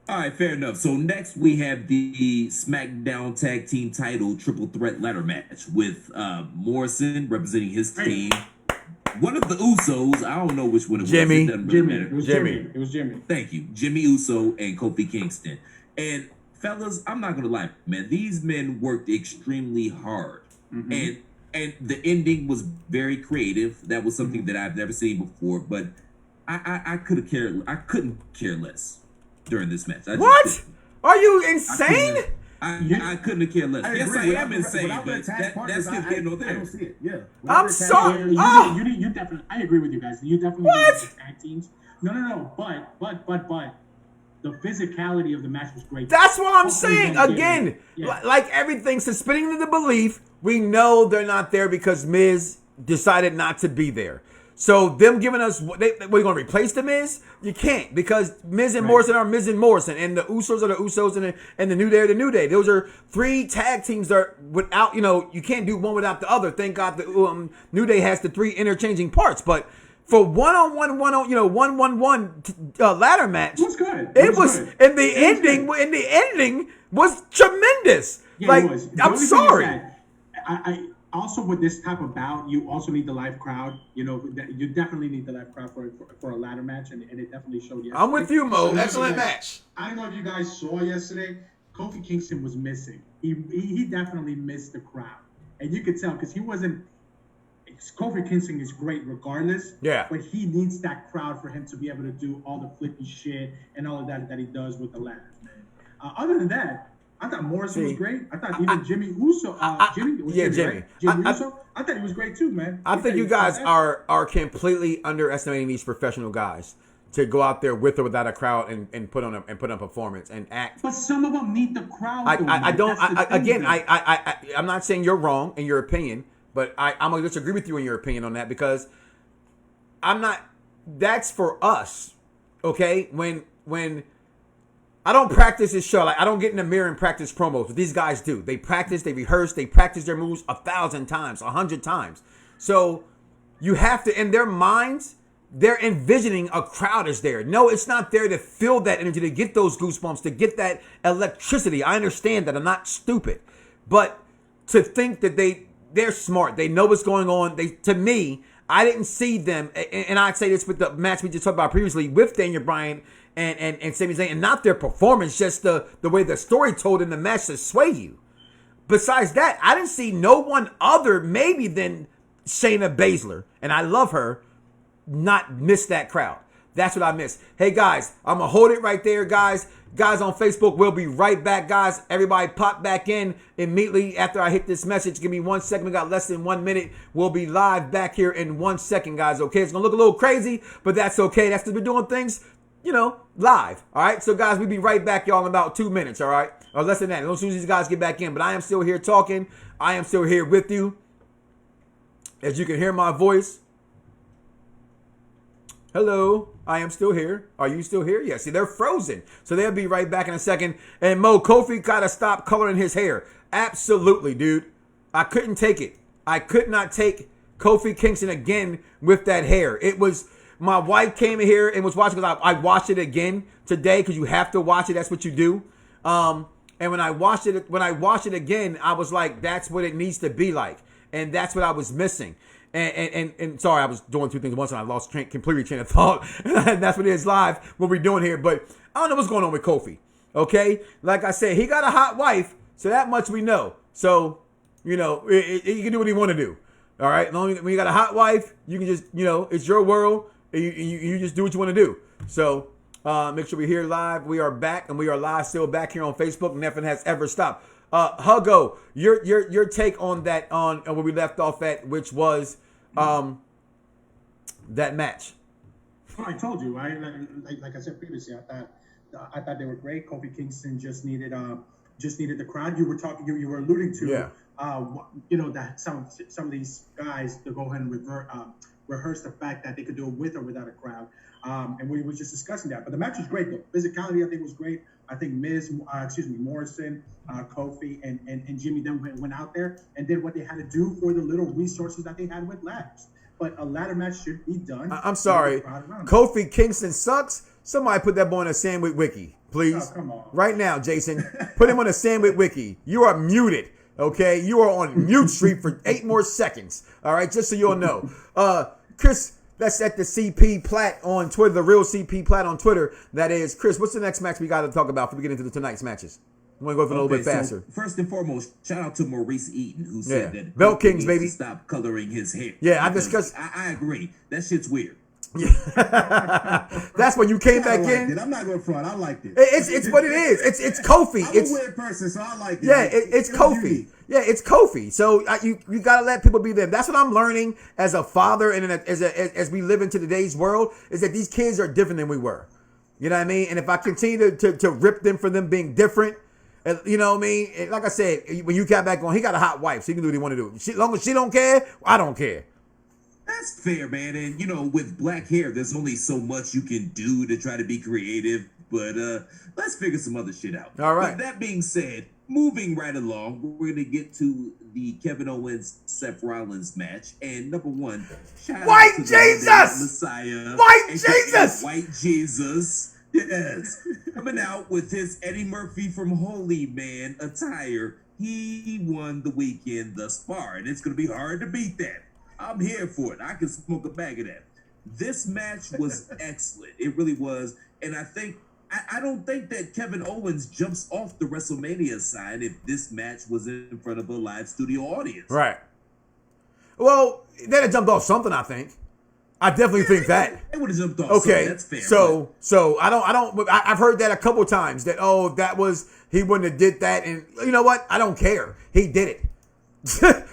All right, fair enough. So next we have the SmackDown Tag Team Title Triple Threat Ladder Match with Morrison representing his team. One of the Usos, I don't know which one it was. Jimmy. It doesn't really matter. It was Jimmy. It was Jimmy. Thank you. Jimmy Uso and Kofi Kingston. And fellas, I'm not gonna lie, man. These men worked extremely hard, and the ending was very creative. That was something that I've never seen before. But I couldn't care less during this match. What? Are you insane? I couldn't have cared less. Yes, I am insane, but that's just here nor there. I don't see it. Yeah. I'm sorry. You definitely. I agree with you guys. You definitely What? need tag teams. No. But the physicality of the match was great. That's what I'm saying. Again, like everything, suspending the belief, we know they're not there because Miz decided not to be there. So them giving us, we're going to replace the Miz? You can't, because Miz and Morrison are Miz and Morrison, and the Usos are the Usos, and the New Day are the New Day. Those are three tag teams that are without, you can't do one without the other. Thank God the New Day has the three interchanging parts, but for one-on-one, 1-1-1 ladder match, It was good. It was, good. and the ending was tremendous. Yeah, like, it was. The I'm only thing is sorry. that I also, with this type of bout, you also need the live crowd. You definitely need the live crowd for a ladder match, and it definitely showed yesterday. I'm with you, Mo. So Excellent yesterday, match. I don't know if you guys saw yesterday, Kofi Kingston was missing. He definitely missed the crowd, and you could tell because he wasn't. Kofi Kingston is great regardless. Yeah. But he needs that crowd for him to be able to do all the flippy shit and all of that he does with the ladders, man. Other than that, I thought Morrison See, was great. I thought even Jimmy Uso, Jimmy, Jimmy. right? Jimmy Uso. I thought he was great too, man. I think you guys are completely underestimating these professional guys to go out there with or without a crowd and put on a performance and act. But some of them need the crowd. I'm not saying you're wrong in your opinion, but I'm gonna disagree with you in your opinion on that because I'm not. That's for us, okay? When I don't practice this show, like I don't get in the mirror and practice promos, but these guys do. They practice, they rehearse, they practice their moves 1,000 times, 100 times. So you have to, in their minds, they're envisioning a crowd is there. No, it's not there to feel that energy, to get those goosebumps, to get that electricity. I understand that. I'm not stupid. But to think that they're smart, they know what's going on. To me, I didn't see them, and I'd say this with the match we just talked about previously with Daniel Bryan and Sami Zayn, and not their performance, just the way the story told in the match to sway you. Besides that, I didn't see no one other maybe than Shayna Baszler, and I love her, not miss that crowd. That's what I missed. Hey guys, I'm gonna hold it right there, guys. Guys on Facebook, we'll be right back, guys. Everybody pop back in immediately after I hit this message. Give me 1 second. We got less than 1 minute. We'll be live back here in 1 second, guys. Okay, it's gonna look a little crazy, but that's okay. That's because we're doing things, live. All right. So guys, we'll be right back, y'all, in about 2 minutes. All right, or less than that. As soon as these guys get back in, but I am still here talking. I am still here with you. As you can hear my voice. Hello, I am still here. Are you still here? Yeah, see, they're frozen. So they'll be right back in a second. And Mo, Kofi gotta stop coloring his hair. Absolutely, dude. I couldn't take it. I could not take Kofi Kingston again with that hair. It was, my wife came in here and was watching because I watched it again today because you have to watch it. That's what you do. And when I watched it again, I was like, that's what it needs to be like. And that's what I was missing. And sorry, I was doing two things at once and I lost completely train of thought. And that's what it is live, what we're doing here. But I don't know what's going on with Kofi. Okay? Like I said, he got a hot wife, so that much we know. So, he can do what he want to do. All right? When you got a hot wife, you can just, it's your world. And you just do what you want to do. So, make sure we're here live. We are back, and we are live still back here on Facebook. Nothing has ever stopped. Huggo, your take on that, on where we left off at, which was that match. I told you, right? Like I said previously, I thought they were great. Kofi Kingston just needed the crowd. You were alluding to, that some of these guys to go ahead and rehearse the fact that they could do it with or without a crowd. And we were just discussing that. But the match was great, though. Physicality, I think, was great. I think Morrison, Kofi, and Jimmy then went out there and did what they had to do for the little resources that they had with ladders. But a ladder match should be done. I'm sorry. Kofi Kingston sucks. Somebody put that boy on a sandwich wiki, please. Oh, come on. Right now, Jason. Put him on a sandwich wiki. You are muted. Okay? You are on mute street for 8 more seconds. All right? Just so you'll know. Chris, that's at the CP Platt on Twitter, the real CP Platt on Twitter. That is, Chris, what's the next match we got to talk about before we get into tonight's matches? I'm going to go for a little bit faster. So first and foremost, shout out to Maurice Eaton, who said that Belt Kings, baby. Stop coloring his hair. Yeah, I discussed. I agree. That shit's weird. Yeah. That's when you came back in. I'm not going front. I liked it. It's what it is. It's Kofi. I'm a weird person, so I like it. Yeah, it's Kofi. Yeah, it's Kofi. So you gotta let people be them. That's what I'm learning as a father and as we live into today's world, is that these kids are different than we were. You know what I mean? And if I continue to rip them for them being different, you know what I mean? And like I said, when you got back on, he got a hot wife, so he can do what he want to do. As long as she don't care, I don't care. That's fair, man. And, with black hair, there's only so much you can do to try to be creative. But let's figure some other shit out. All right. But that being said, moving right along, we're going to get to the Kevin Owens-Seth Rollins match. And number one, shout White out to Jesus! the Messiah. White Jesus! White Jesus. Yes. Coming out with his Eddie Murphy from Holy Man attire. He won the weekend thus far. And it's going to be hard to beat that. I'm here for it. I can smoke a bag of that. This match was excellent. It really was. And I don't think that Kevin Owens jumps off the WrestleMania sign if this match was in front of a live studio audience. Right. Well, they'd have jumped off something, I think. I definitely think that. They would have jumped off. Okay, So that's fair. so I've heard that a couple times that that was he wouldn't have did that, and you know what? I don't care. He did it. He did it,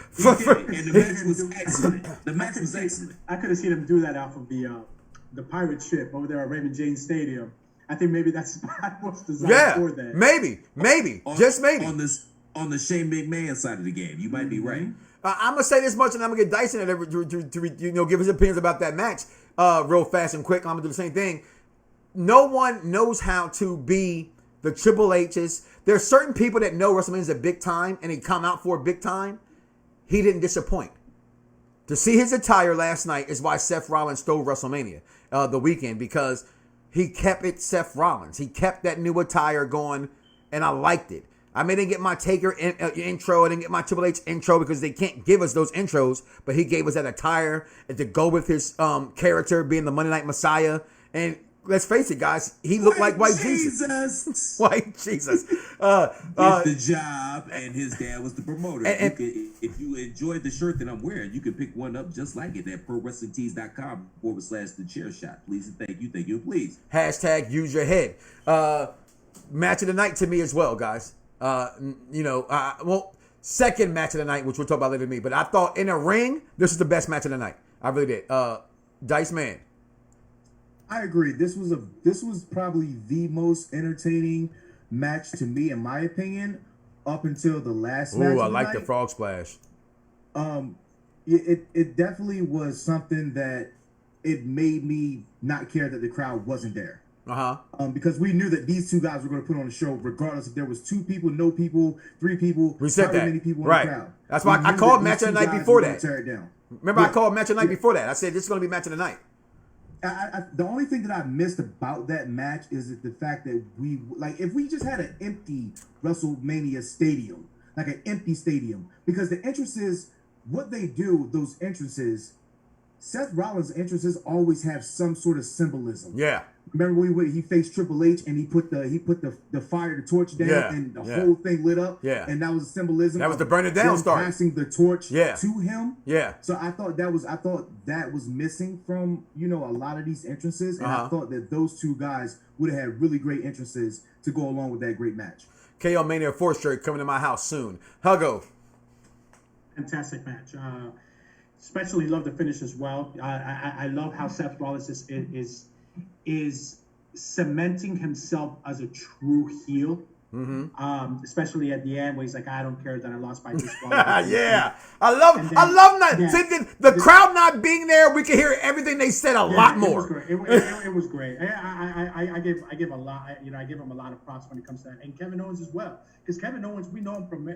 and the match was excellent. The match was excellent. I could have seen him do that off of the pirate ship over there at Raymond James Stadium. I think maybe that spot was designed for that. Maybe, just maybe. On the Shane McMahon side of the game, you might be right. I'm gonna say this much, and I'm gonna get Dyson to give his opinions about that match real fast and quick. I'm gonna do the same thing. No one knows how to be the Triple H's. There's certain people that know WrestleMania is a big time, and he come out for a big time. He didn't disappoint. To see his attire last night is why Seth Rollins stole WrestleMania the weekend, because he kept it Seth Rollins. He kept that new attire going, and I liked it. I didn't get my Taker intro. I didn't get my Triple H intro because they can't give us those intros. But he gave us that attire and to go with his character being the Monday Night Messiah. And let's face it, guys, he looked like White Jesus. White Jesus. Did the job, and his dad was the promoter. If you enjoyed the shirt that I'm wearing, you can pick one up just like it at ProWrestlingTees.com/TheChairShot. Please and thank you, please. # use your head. Match of the night to me as well, guys. Second match of the night, which we'll talk about later to me. But I thought in a ring, this is the best match of the night. I really did. Dice Man. I agree. This was probably the most entertaining match to me, in my opinion, up until the last match. Ooh, I like the frog splash. It definitely was something that it made me not care that the crowd wasn't there. Because we knew that these two guys were going to put on a show, regardless if there was 2 people, no people, 3 people, we said that. Many people in right. the crowd. That's why I called match of the night before that. Tear it down. Remember, I called match of the night before that. I said this is going to be match of the night. The only thing that I missed about that match is the fact that if we just had an empty WrestleMania stadium, like an empty stadium, because the entrances, what they do, those entrances, Seth Rollins' entrances always have some sort of symbolism. Yeah. Remember when he faced Triple H and he put the fire, the torch down, and the whole thing lit up. Yeah. And that was a symbolism. That was the burn it down start. Passing the torch to him. Yeah. So I thought that was missing from a lot of these entrances, and I thought that those 2 guys would have had really great entrances to go along with that great match. KO Mania 4 shirt coming to my house soon. Huggo. Fantastic match. Especially love the finish as well. I love how Seth Rollins is cementing himself as a true heel. Especially at the end where he's like, I don't care that I lost by this one. Yeah. I love that. Yeah. See, the crowd not being there, we can hear everything they said a lot more. It was great. I give a lot, I give him a lot of props when it comes to that. And Kevin Owens as well. Because Kevin Owens, we know him from,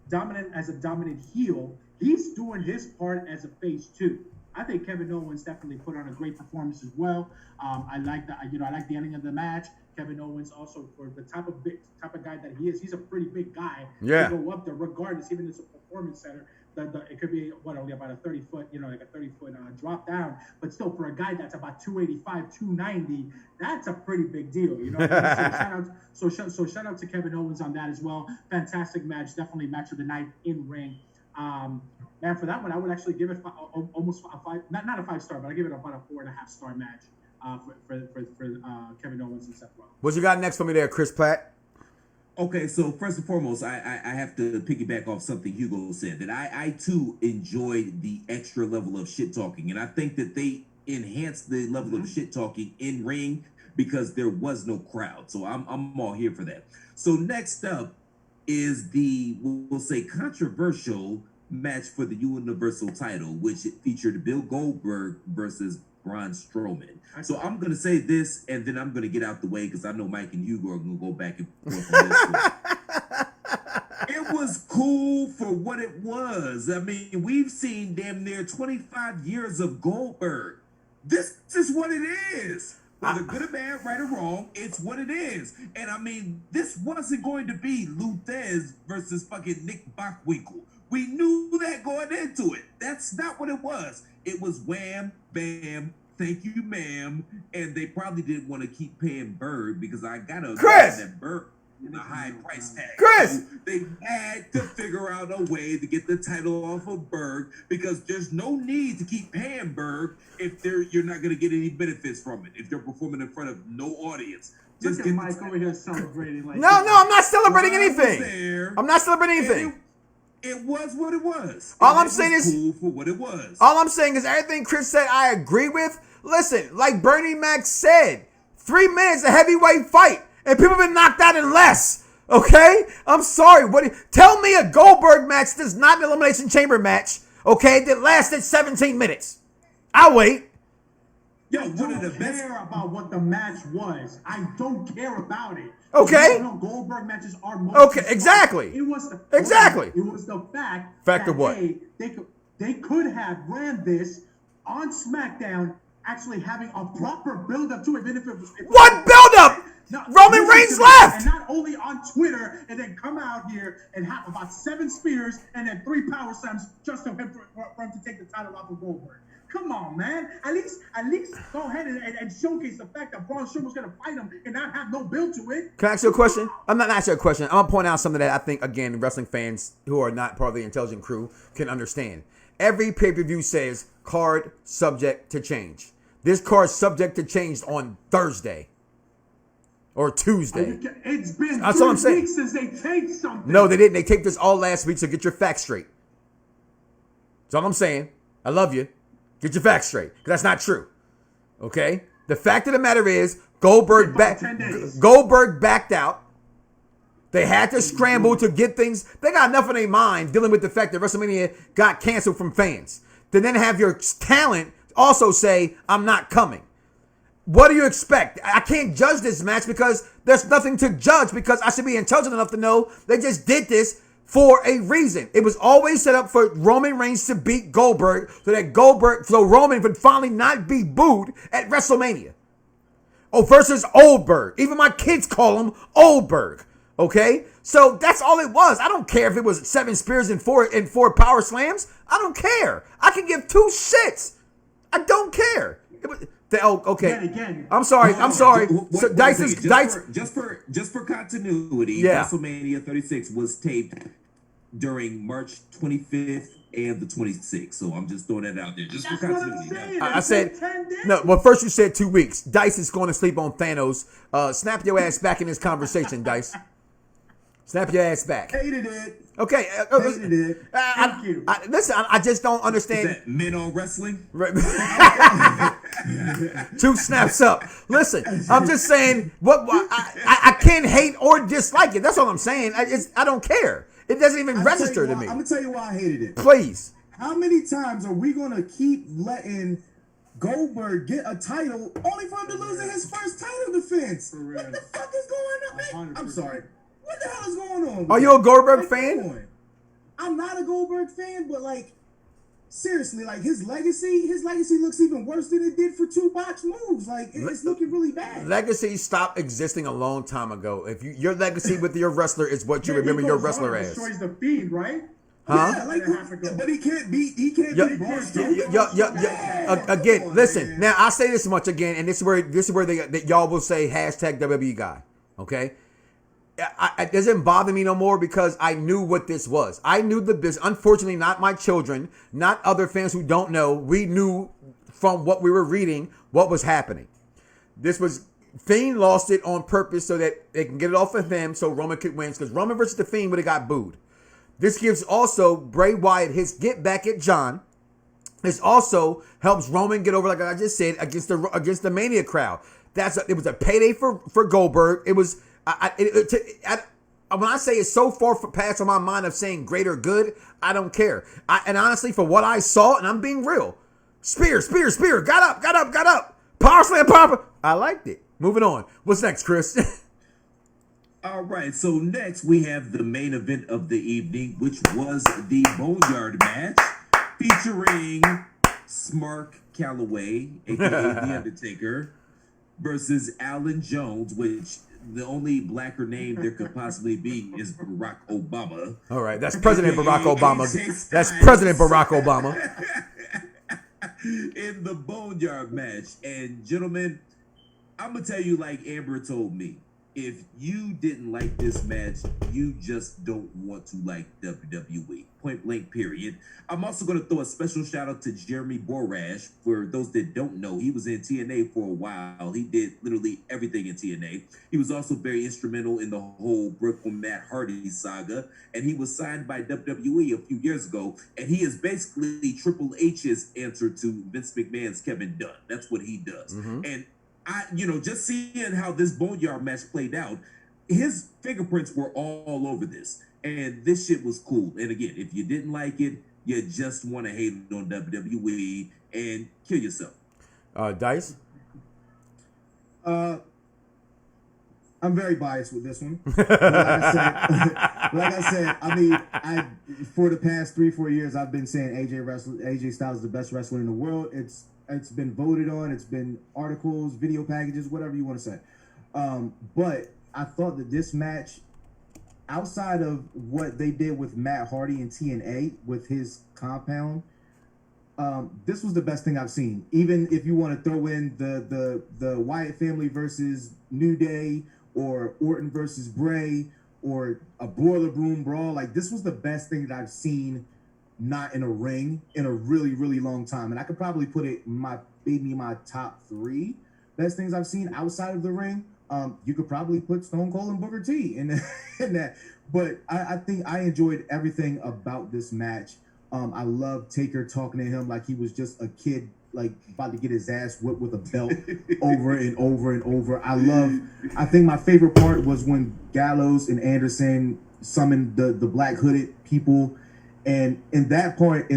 dominant heel. He's doing his part as a face too. I think Kevin Owens definitely put on a great performance as well. I like the ending of the match. Kevin Owens also, for the type of guy that he is, he's a pretty big guy. Yeah. To go up there, regardless, even as a performance center, it could be only about a 30-foot, like a 30-foot drop down. But still, for a guy that's about 285, 290, that's a pretty big deal. So shout out to Kevin Owens on that as well. Fantastic match, definitely match of the night in ring. And for that one, I would actually give it almost a 5, not a 5-star, but I give it about a 4.5-star match for Kevin Owens and Seth Rollins. What you got next for me there, Chris Platt? Okay, so first and foremost, I have to piggyback off something Hugo said, that I too enjoyed the extra level of shit talking, and I think that they enhanced the level of shit talking in ring because there was no crowd. So I'm all here for that. So next up is the, we'll say, controversial match for the Universal title, which featured Bill Goldberg versus Braun Strowman. So I'm going to say this, and then I'm going to get out the way because I know Mike and Hugo are going to go back and forth on this one. It was cool for what it was. I mean, we've seen damn near 25 years of Goldberg. This is what it is. Whether good or bad, right or wrong, it's what it is. And I mean, this wasn't going to be Luthez versus fucking Nick Bockwinkel. We knew that going into it. That's not what it was. It was wham, bam, thank you, ma'am. And they probably didn't want to keep paying Bird because I got to Chris! that Bird. a high price tag. Chris! So they had to figure out a way to get the title off of Berg because there's no need to keep paying Berg if you're not going to get any benefits from it. If they're performing in front of no audience. Just get Mike over here celebrating like No, I'm not celebrating anything. I'm not celebrating anything. It was what it was. All I'm saying is cool for what it was. All I'm saying is everything Chris said I agree with. Listen, like Bernie Mac said, 3 minutes a heavyweight fight, and people have been knocked out in less. Okay? I'm sorry. Tell me a Goldberg match that's not an Elimination Chamber match, okay, that lasted 17 minutes. I'll wait. Yo, I don't care about what the match was. I don't care about it. Okay. No, Goldberg matches are most okay, exactly. It was the exactly. It was the fact that, of what? They could have ran this on SmackDown, actually having a proper build-up to it. Even if it was what build-up? No, Roman Reigns left! And not only on Twitter, and then come out here and have about 7 spears and then 3 power slams just for him to take the title off of Goldberg. Come on, man. At least go ahead and showcase the fact that Braun Strowman's going to fight him and not have no build to it. Can I ask you a question? I'm not asking you a question. I'm going to point out something that I think, again, wrestling fans who are not part of the intelligent crew can understand. Every pay-per-view says card subject to change. This card's subject to change on Thursday. Or Tuesday. It's been That's all I'm 3 saying. weeks since they taped something. No, they didn't. They taped this all last week, so get your facts straight. That's all I'm saying. I love you. Get your facts straight. Because that's not true. Okay? The fact of the matter is, Goldberg backed out. They had to scramble to get things. They got enough on their mind dealing with the fact that WrestleMania got canceled from fans. To then have your talent also say, I'm not coming. What do you expect? I can't judge this match because there's nothing to judge because I should be intelligent enough to know they just did this for a reason. It was always set up for Roman Reigns to beat Goldberg so Roman would finally not be booed at WrestleMania. Oh, versus Oldberg. Even my kids call him Oldberg. Okay? So that's all it was. I don't care if it was 7 spears and 4 power slams. I don't care. I can give 2 shits. I don't care. Okay. Again. I'm sorry. So Dice. Just for continuity, yeah. WrestleMania 36 was taped during March 25th and the 26th. So I'm just throwing that out there. Just for continuity. I said no. Well, first you said 2 weeks. Dice is going to sleep on Thanos. Snap your ass back in this conversation, Dice. Snap your ass back. Hated it. Okay. Hated it. Thank you. Listen, I just don't understand. Is that men on wrestling? 2 snaps up. Listen, I'm just saying I can't hate or dislike it. That's all I'm saying. I don't care. It doesn't even register to me. I'm gonna tell you why I hated it. Please. How many times are we gonna keep letting Goldberg get a title only for him to lose in his first title defense? What the fuck is going on? I'm sorry. What the hell is going on? Are you a Goldberg fan? I'm not a Goldberg fan, but like seriously, like his legacy looks even worse than it did for 2 botched moves. Like it's looking really bad. Legacy stopped existing a long time ago. If your legacy with your wrestler is what you remember your wrestler as. Destroys the Fiend, right? Huh? Yeah, like, but he can't beat Braun Strowman. Again, listen. Now I say this much again, and this is where y'all will say hashtag WWE guy. Okay. It doesn't bother me no more because I knew what this was. I knew the business. Unfortunately, not my children, not other fans who don't know. We knew from what we were reading what was happening. This was Fiend lost it on purpose so that they can get it off of him so Roman could win. Because Roman versus the Fiend would have got booed. This gives also Bray Wyatt his get back at John. This also helps Roman get over, like I just said, against the Mania crowd. It was a payday for Goldberg. It was. When I say it's so far past on my mind of saying great or good, I don't care. And honestly, for what I saw, and I'm being real, spear, got up, power slam, power. I liked it. Moving on. What's next, Chris? All right, so next we have the main event of the evening, which was the Boneyard match featuring Smark Calloway, aka The Undertaker, versus Alan Jones, which the only blacker name there could possibly be is Barack Obama. All right, that's President Barack Obama. That's President Barack Obama. In the Boneyard match. And gentlemen, I'm going to tell you like Amber told me. if you didn't like this match, you just don't want to like WWE. Point blank, period. I'm also going to throw a special shout out to Jeremy Borash. For those that don't know, he was in TNA for a while. He did literally everything in TNA. He was also very instrumental in the whole Brooklyn Matt Hardy saga, and he was signed by WWE a few years ago, and he is basically Triple H's answer to Vince McMahon's Kevin Dunn. That's what he does. And just seeing how this Boneyard match played out, his fingerprints were all over this. And this shit was cool. And again, if you didn't like it, you just want to hate on WWE and kill yourself. Dice? I'm very biased with this one. Like I said, I mean, for the past 3-4 years, I've been saying AJ Styles is the best wrestler in the world. It's been voted on. It's been articles, video packages, whatever you want to say. But I thought that this match, outside of what they did with Matt Hardy and TNA with his compound, this was the best thing I've seen. Even if you want to throw in the Wyatt family versus New Day, or Orton versus Bray, or a Boiler Room brawl, like this was the best thing that I've seen, not in a ring, in a really, really long time. And I could probably put it maybe my top 3 best things I've seen outside of the ring. You could probably put Stone Cold and Booker T in that. But I think I enjoyed everything about this match. I love Taker talking to him like he was just a kid, like about to get his ass whipped with a belt over and over and over. I think my favorite part was when Gallows and Anderson summoned the black hooded people. And in that point,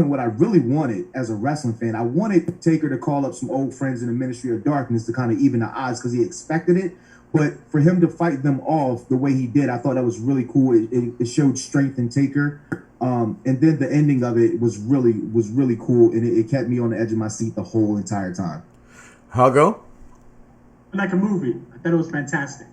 what I really wanted as a wrestling fan, I wanted Taker to call up some old friends in the Ministry of Darkness to kind of even the odds, because he expected it. But for him to fight them off the way he did, I thought that was really cool. It showed strength in Taker. And then the ending of it was really cool, and it kept me on the edge of my seat the whole entire time. Hugo? Like a movie. I thought it was fantastic.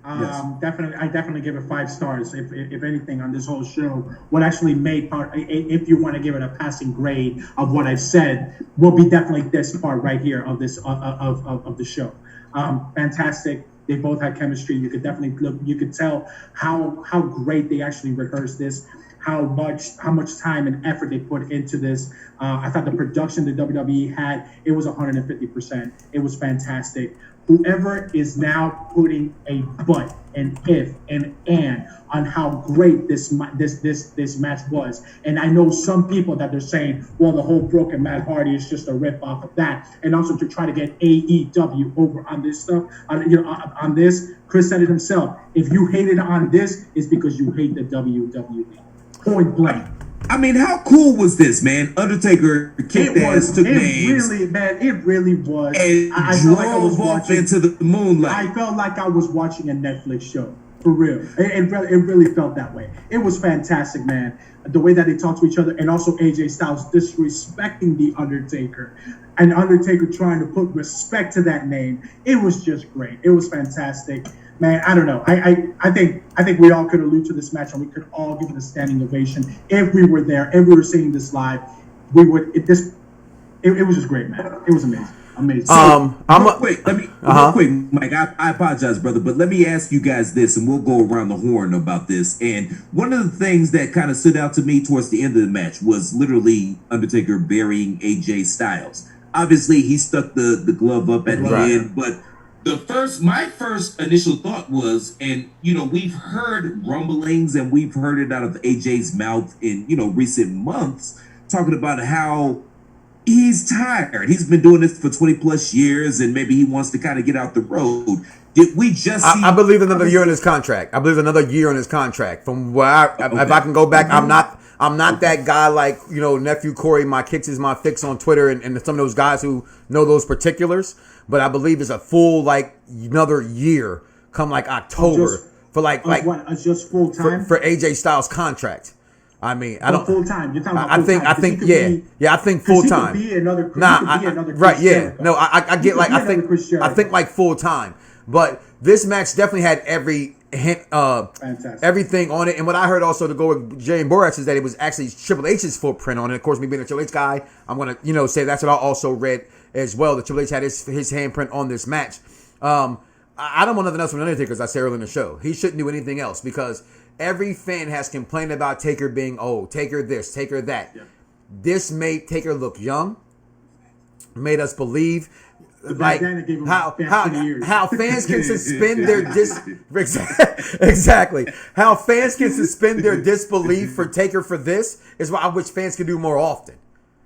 Yes. I definitely give it 5 stars. If anything on this whole show, what actually made part, if you want to give it a passing grade of what I've said, will be definitely this part right here of this of the show. Fantastic. They both had chemistry. You could definitely look. You could tell how great they actually rehearsed this. How much time and effort they put into this. I thought the production the WWE had, it was 150%. It was fantastic. Whoever is now putting a but, an if, an and on how great this match was, and I know some people that they're saying, well, the whole Broken Matt Hardy is just a rip off of that, and also to try to get AEW over on this stuff, on this. Chris said it himself. If you hated on this, it's because you hate the WWE. Point blank. I mean, how cool was this, man? Undertaker kicked ass, took names. It really was. And I drove felt like I was off watching, into the moonlight. I felt like I was watching a Netflix show. For real. It really felt that way. It was fantastic, man. The way that they talked to each other, and also AJ Styles disrespecting the Undertaker, and Undertaker trying to put respect to that name. It was just great. It was fantastic. Man, I don't know. I think we all could allude to this match, and we could all give it a standing ovation if we were there, if we were seeing this live. We would. It was just great, man. It was amazing. Amazing. Real quick, Mike. I apologize, brother, but let me ask you guys this, and we'll go around the horn about this. And one of the things that kind of stood out to me towards the end of the match was literally Undertaker burying AJ Styles. Obviously, he stuck the glove up at the end, but my first initial thought was, and we've heard rumblings and we've heard it out of AJ's mouth in recent months, talking about how he's tired. He's been doing this for 20 plus years, and maybe he wants to kind of get out the road. Did we just see? I believe another year in his contract. I believe another year in his contract. From where if I can go back, I'm not that guy like nephew Corey. My kicks is my fix on Twitter, and some of those guys who know those particulars. But I believe it's a full another year come October for just full time for AJ Styles contract. I mean, I don't full time. You're talking about I think I think full time. Right? Yeah. No, I get I think full time. But this match definitely had every hint, everything on it. And what I heard also to go with Jay and Borax is that it was actually Triple H's footprint on it. Of course, me being a Triple H guy, I'm gonna say that's what I also read as well. That Triple H had his handprint on this match. I don't want nothing else from Undertaker, as I said earlier in the show. He shouldn't do anything else because every fan has complained about Taker being old. Taker this, Taker that. Yeah. This made Taker look young, made us believe like how fans can suspend their exactly how fans can suspend their disbelief for Taker for this is what I wish fans could do more often,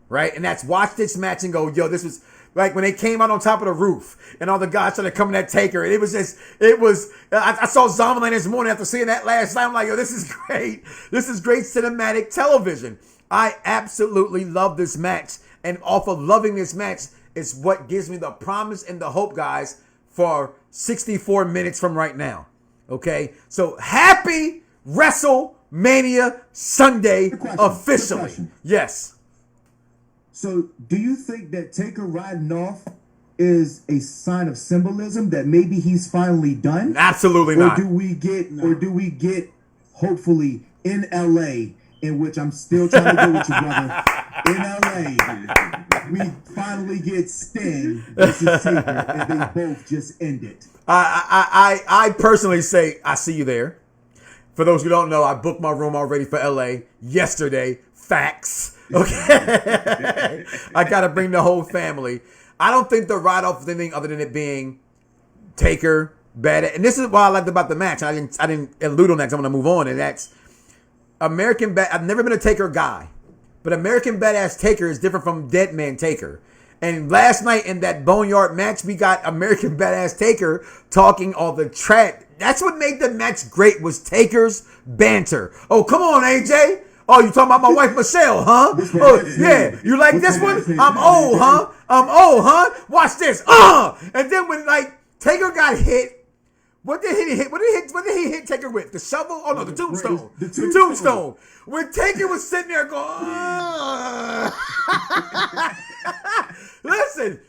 right? And that's watch this match and go, yo, this was like when they came out on top of the roof and all the guys started coming at Taker. And I saw Zombieland this morning after seeing that last night. I'm like, yo, this is great. This is great cinematic television. I absolutely love this match. And off of loving this match, it's what gives me the promise and the hope, guys, for 64 minutes from right now. Okay? So happy WrestleMania Sunday officially. Yes. So do you think that Taker riding off is a sign of symbolism that maybe he's finally done? Absolutely not. Or do we get hopefully in LA, in which I'm still trying to go with you, brother. In LA, we finally get Sting versus Taker, and they both just end it. I personally say I see you there. For those who don't know, I booked my room already for LA yesterday. Facts. Okay. I gotta bring the whole family. I don't think the ride off is anything other than it being Taker, bad. And this is what I liked about the match. I didn't allude on that because I'm gonna move on, and that's American Bad. I've never been a Taker guy, but American Badass Taker is different from Dead Man Taker. And last night in that Boneyard match, we got American Badass Taker talking all the trash. That's what made the match great, was Taker's banter. Oh, come on, AJ. Oh, you talking about my wife Michelle, huh? Oh, yeah. You like this one? I'm old, huh? I'm old, huh? Watch this. And then when Taker got hit. What did he hit? What did he hit Taker with? The shovel? Oh no, the tombstone. The tombstone. When Taker was sitting there going, listen,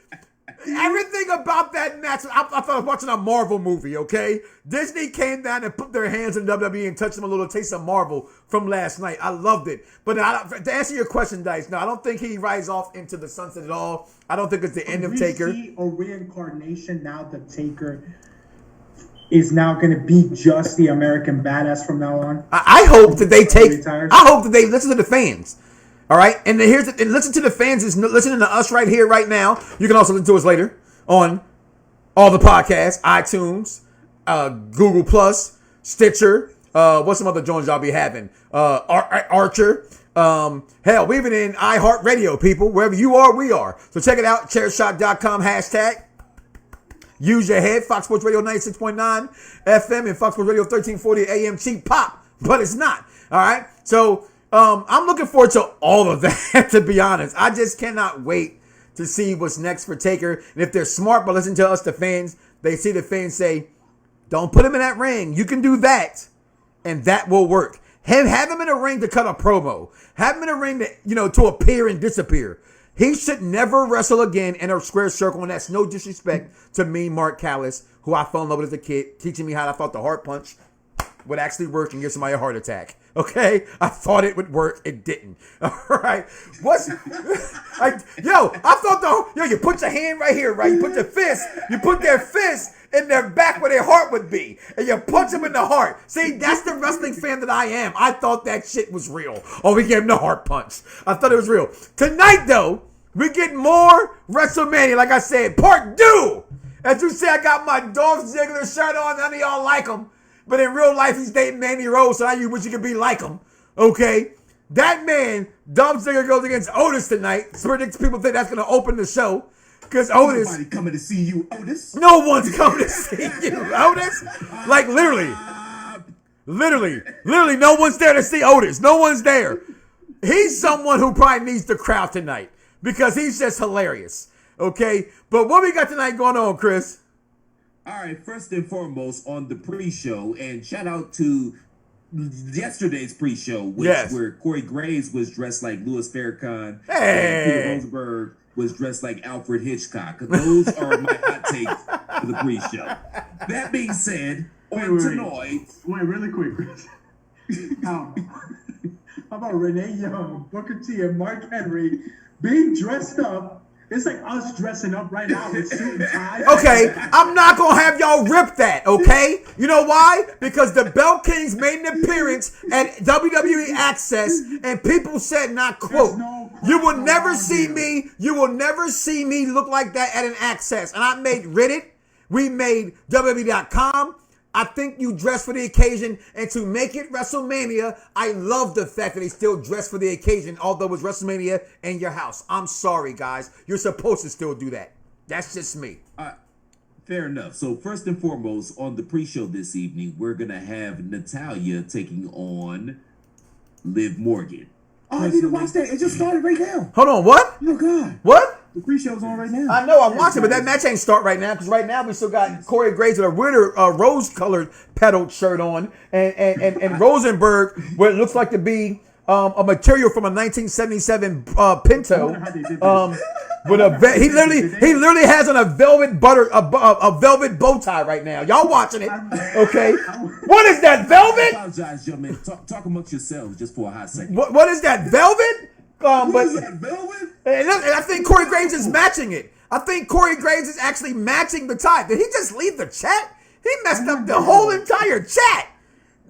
everything about that match, I thought I was watching a Marvel movie, okay? Disney came down and put their hands in WWE and touched them a little taste of Marvel from last night. I loved it. But to answer your question, Dice, no, I don't think he rides off into the sunset at all. I don't think it's the end of Taker. We see a reincarnation now that Taker is now going to be just the American Badass from now on. I hope that they listen to the fans. All right, and listen to the fans is listening to us right here, right now. You can also listen to us later on all the podcasts, iTunes, Google Plus, Stitcher. What's some other joints y'all be having? Archer. Hell, we even in iHeartRadio, people. Wherever you are, we are. So check it out. Chairshot.com #. Use your head. Fox Sports Radio 96.9 FM and Fox Sports Radio 1340 AM. Cheap pop, but it's not. All right. So I'm looking forward to all of that, to be honest. I just cannot wait to see what's next for Taker. And if they're smart, but listen to us, the fans, they see the fans say, don't put him in that ring. You can do that, and that will work. Have him in a ring to cut a promo. Have him in a ring to appear and disappear. He should never wrestle again in a square circle, and that's no disrespect to me, Mark Callis, who I fell in love with as a kid, teaching me how I thought the heart punch would actually work and give somebody a heart attack. Okay? I thought it would work. It didn't. All right? You put your hand right here, right? You put their fist in their back where their heart would be, and you punch them in the heart. See, that's the wrestling fan that I am. I thought that shit was real. Oh, we gave him the heart punch. I thought it was real. Tonight, though, we get more WrestleMania, like I said, part 2. As you see, I got my Dolph Ziggler shirt on. None of y'all like him. But in real life, he's dating Mandy Rose, so now you wish you could be like him. Okay? That man, Dolph Ziggler, goes against Otis tonight. So people think that's going to open the show. Because Otis... Nobody coming to see you, Otis. No one's coming to see you, Otis. Like, literally, no one's there to see Otis. No one's there. He's someone who probably needs the crowd tonight. Because he's just hilarious. Okay? But what we got tonight going on, Chris? All right, first and foremost, on the pre-show, and shout out to yesterday's pre-show, where Corey Graves was dressed like Louis Farrakhan, and Peter Rosenberg was dressed like Alfred Hitchcock. Those are my hot takes for the pre-show. That being said, tonight... Wait, really quick, Chris. How about Renee Young, Booker T, and Mark Henry being dressed up It's like us dressing up right now with suit and ties. Okay, I'm not gonna have y'all rip that, okay? You know why? Because the Bell Kings made an appearance at WWE Access, and people said, and I quote, you will never see me look like that at an Access. And I made Reddit, we made WWE.com. I think you dress for the occasion, and to make it WrestleMania, I love the fact that they still dress for the occasion, although it's WrestleMania in your house. I'm sorry, guys. You're supposed to still do that. That's just me. Fair enough. So first and foremost, on the pre-show this evening, we're going to have Natalya taking on Liv Morgan. Oh, I need to watch that. It just started right now. Hold on, what? Oh, God. What? The pre-show's on right now. I know, I'm watching, but that match ain't start right now, because right now we still got Corey Graves with a weirder rose-colored pedaled shirt on, and Rosenberg, what it looks like to be a material from a 1977 Pinto. With he literally has on a velvet velvet bow tie right now. Y'all watching it, okay? What is that, velvet? I apologize, young man. Talk amongst yourselves just for a hot second. What is that, velvet? What is that, velvet? And I think Corey Graves is matching it. I think Corey Graves is actually matching the tie. Did he just leave the chat? He messed up the whole entire chat.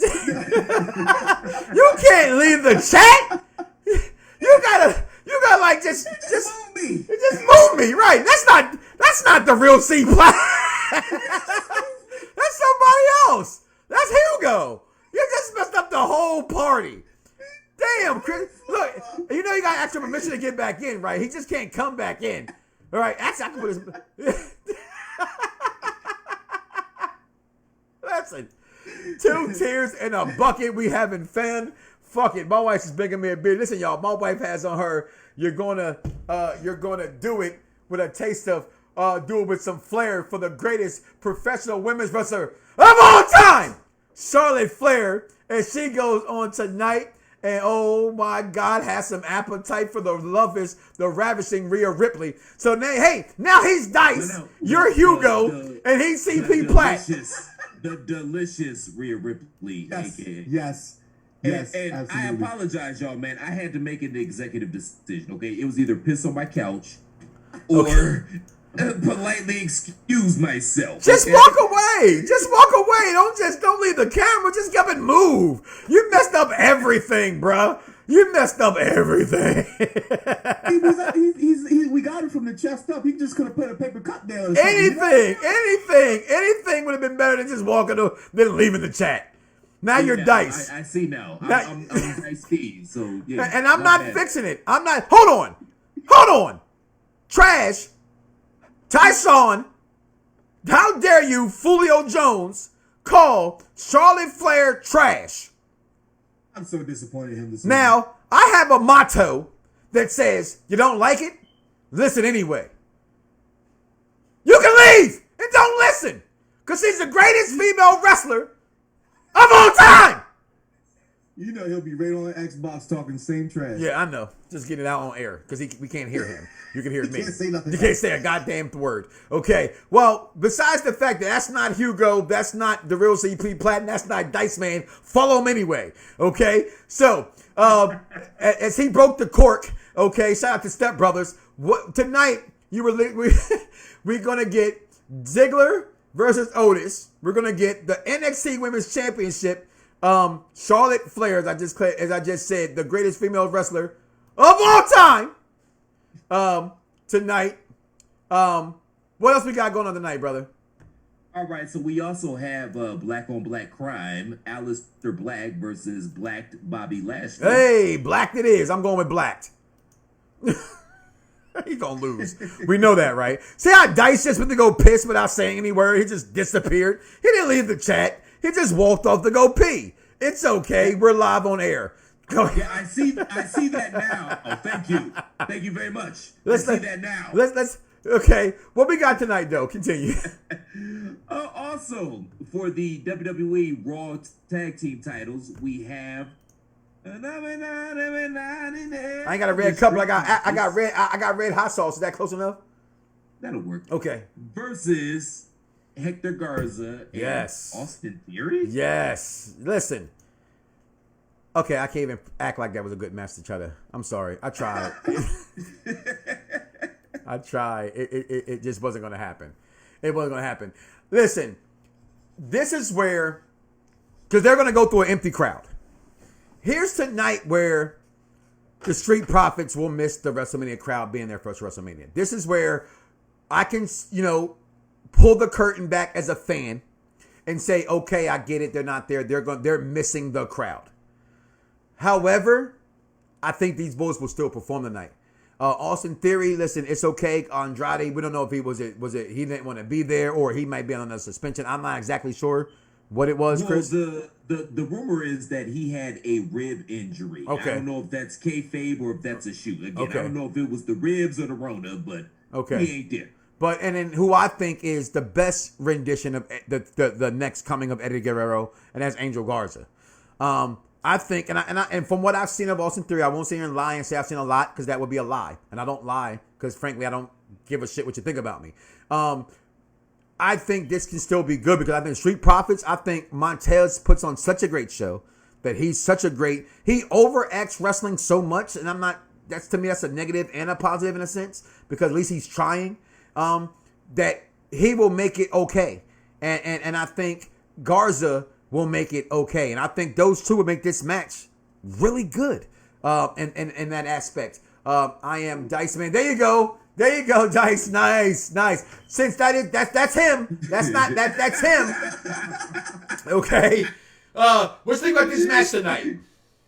You can't leave the chat. You gotta like just move me. Just move me, right? That's not the real C Plat. That's somebody else. That's Hugo. You just messed up the whole party. Damn, Chris. Look, you know you got extra permission to get back in, right? He just can't come back in. All right, actually, I can put his. Listen, 2 tears in a bucket. We having fun. Fuck it. My wife's just begging me a beer. Listen, y'all. My wife has on her. You're gonna do it with a taste of. Do it with some flair for the greatest professional women's wrestler of all time, Charlotte Flair, and she goes on tonight. And oh my God, has some appetite for the lovest, the ravishing Rhea Ripley. So now he's Dice. You're Hugo, and he's CP Platt. The delicious Rhea Ripley, Yes. aka. Yes. And Absolutely. I apologize, y'all, man. I had to make an executive decision. Okay, it was either piss on my couch or politely excuse myself. Just walk away. Just walk away. Don't leave the camera. Just get up and move. You messed up everything, bruh. You messed up everything. We got him from the chest up. He just could have put a paper cup down. Anything would have been better than just than leaving the chat. Now you're Dice. I see now. I'm Dice Steve. So yeah. And I'm not fixing it. I'm not. Hold on. Trash. Tyson, how dare you, Fulio Jones, call Charlotte Flair trash? I'm so disappointed in him this Now, I have a motto that says, you don't like it? Listen anyway. You can leave and don't listen, because she's the greatest female wrestler of all time. You know he'll be right on Xbox talking the same trash. Yeah, I know. Just get it out on air, because we can't hear him. You can hear me. Can't say nothing. You can't say a goddamn word. Okay. Well, besides the fact that that's not Hugo, that's not the real CP Platinum, that's not Dice Man, follow him anyway. Okay. So, as he broke the cork, okay, shout out to Step Brothers. Tonight, we're going to get Ziggler versus Otis. We're going to get the NXT Women's Championship. Charlotte Flair, as I just said, the greatest female wrestler of all time. Tonight. What else we got going on tonight, brother? All right, so we also have Black on Black Crime, Aleister Black versus Blacked Bobby Lashley. Hey, Blacked it is. I'm going with Blacked. He gonna lose. We know that, right? See how Dice just went to go piss without saying any word? He just disappeared. He didn't leave the chat. He just walked off to go pee. It's okay. We're live on air. Yeah, I see that now. Oh, thank you very much. I see that now. Okay. What we got tonight, though? Continue. Also, for the WWE Raw Tag Team titles, we have. I ain't got a red cup, but I got red hot sauce. Is that close enough? That'll work. Okay. Versus Hector Garza and Austin Theory? Yes. Listen. Okay, I can't even act like that was a good match to try to. I'm sorry. I tried. I tried. It just wasn't going to happen. It wasn't going to happen. Listen, this is where, because they're going to go through an empty crowd. Here's tonight where the Street Profits will miss the WrestleMania crowd being their first WrestleMania. This is where I can, pull the curtain back as a fan and say, okay, I get it. They're not there. They're missing the crowd. However, I think these boys will still perform tonight. Austin Theory, listen, it's okay. Andrade, we don't know if he was it he didn't want to be there or he might be on a suspension. I'm not exactly sure what it was, Chris. The rumor is that he had a rib injury. Okay. I don't know if that's kayfabe or if that's a shoot. Again, Okay. I don't know if it was the ribs or the Rona, but he ain't there. But and then who I think is the best rendition of the next coming of Eddie Guerrero, and that's Angel Garza. I think, and from what I've seen of Austin Theory, I won't sit here and lie and say I've seen a lot because that would be a lie, and I don't lie because frankly I don't give a shit what you think about me. I think this can still be good because I think Street Profits. I think Montez puts on such a great show that he overacts wrestling so much, and I'm not. To me that's a negative and a positive in a sense because at least he's trying. That he will make it okay, and I think Garza will make it okay, and I think those two will make this match really good. In that aspect, I am Dice Man. There you go, Dice. Nice. Since that's him. That's him. Okay. What you think about this match tonight?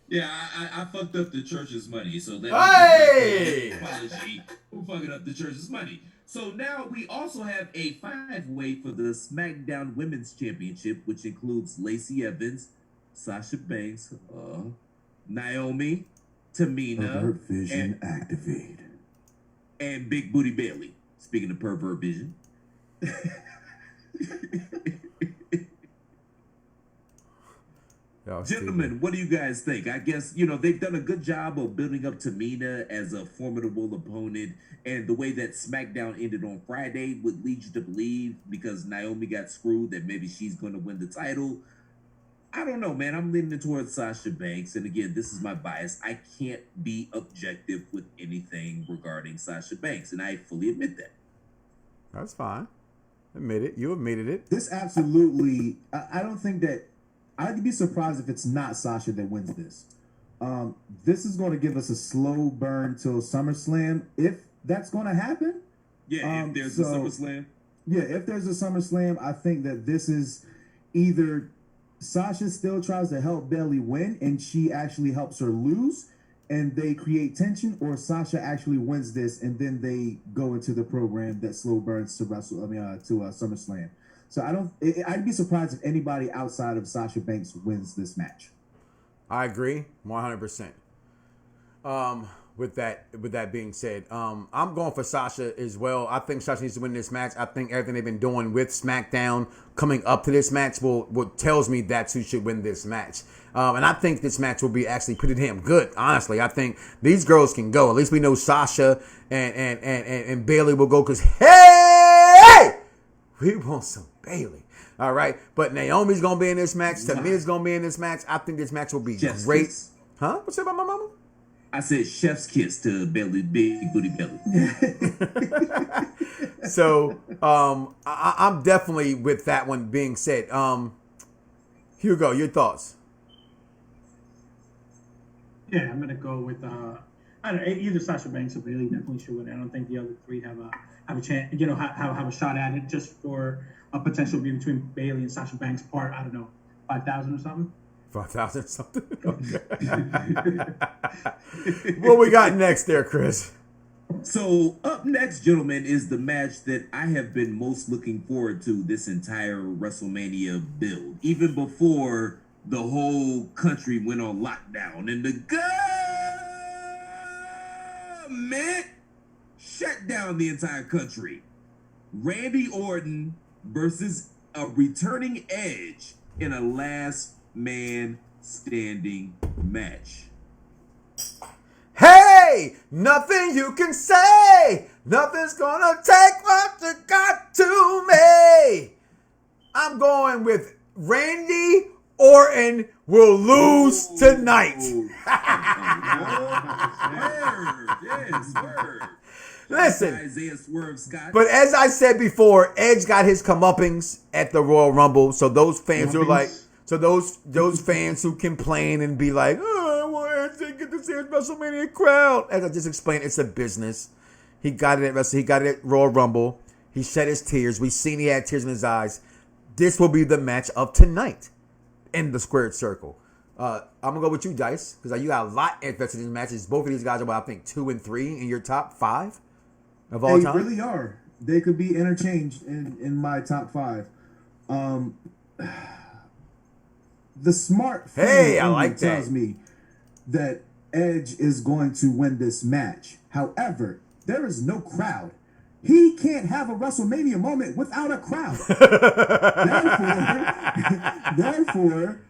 Yeah, I fucked up the church's money, so let Hey! apology for fucking up the church's money. So now we also have a 5-way for the SmackDown Women's Championship, which includes Lacey Evans, Sasha Banks, Naomi, Tamina, Pervert Vision activate, and Big Booty Bailey. Speaking of pervert vision. Gentlemen, what do you guys think? I guess, they've done a good job of building up Tamina as a formidable opponent, and the way that SmackDown ended on Friday would lead you to believe, because Naomi got screwed, that maybe she's going to win the title. I don't know, man. I'm leaning towards Sasha Banks, and again, this is my bias. I can't be objective with anything regarding Sasha Banks, and I fully admit that. That's fine. Admit it. You admitted it. This absolutely. I don't think that. I'd be surprised if it's not Sasha that wins this. This is going to give us a slow burn till SummerSlam, if that's going to happen. Yeah, if there's a SummerSlam. Yeah, if there's a SummerSlam, I think that this is either Sasha still tries to help Bayley win and she actually helps her lose and they create tension, or Sasha actually wins this and then they go into the program that slow burns to SummerSlam. So I'd be surprised if anybody outside of Sasha Banks wins this match. I agree 100%. With that being said, I'm going for Sasha as well. I think Sasha needs to win this match. I think everything they've been doing with SmackDown coming up to this match tells me that's who should win this match. And I think this match will be actually pretty damn good. Honestly, I think these girls can go. At least we know Sasha and Bayley will go because hey, we want some Bayley. All right, but Naomi's gonna be in this match. Tamina's gonna be in this match. I think this match will be great. Kiss. Huh? What's up about my mama? I said chef's kiss to Bailey, Big Booty Bailey. So I'm definitely with that one being said. Hugo, your thoughts? Yeah, I'm gonna go with I don't know, either Sasha Banks or Bailey definitely should win. I don't think the other three have a chance, have a shot at it, just for a potential be between Bailey and Sasha Banks part. I don't know, 5,000 or something. 5,000 something. What we got next there, Chris? So up next, gentlemen, is the match that I have been most looking forward to this entire WrestleMania build, even before the whole country went on lockdown and the government shut down the entire country. Randy Orton versus a returning Edge in a last man standing match. Hey, nothing you can say. Nothing's gonna take what you got to me. I'm going with Randy Orton will lose tonight. Word. Listen. Isaiah Swerve Scott. But as I said before, Edge got his comeuppings at the Royal Rumble. So those fans are like, so those fans who complain and be like, oh, I want Edge to get to see his WrestleMania crowd. As I just explained, it's a business. He got it at He got it at Royal Rumble. He shed his tears. We seen he had tears in his eyes. This will be the match of tonight in the squared circle. I'm gonna go with you, Dice, because you got a lot invested in matches. Both of these guys are about, I think, 2 and 3 in your top 5 of all time. They really are. They could be interchanged in my top 5. The smart fan I like that. tells me that Edge is going to win this match. However, there is no crowd. He can't have a WrestleMania moment without a crowd. Therefore,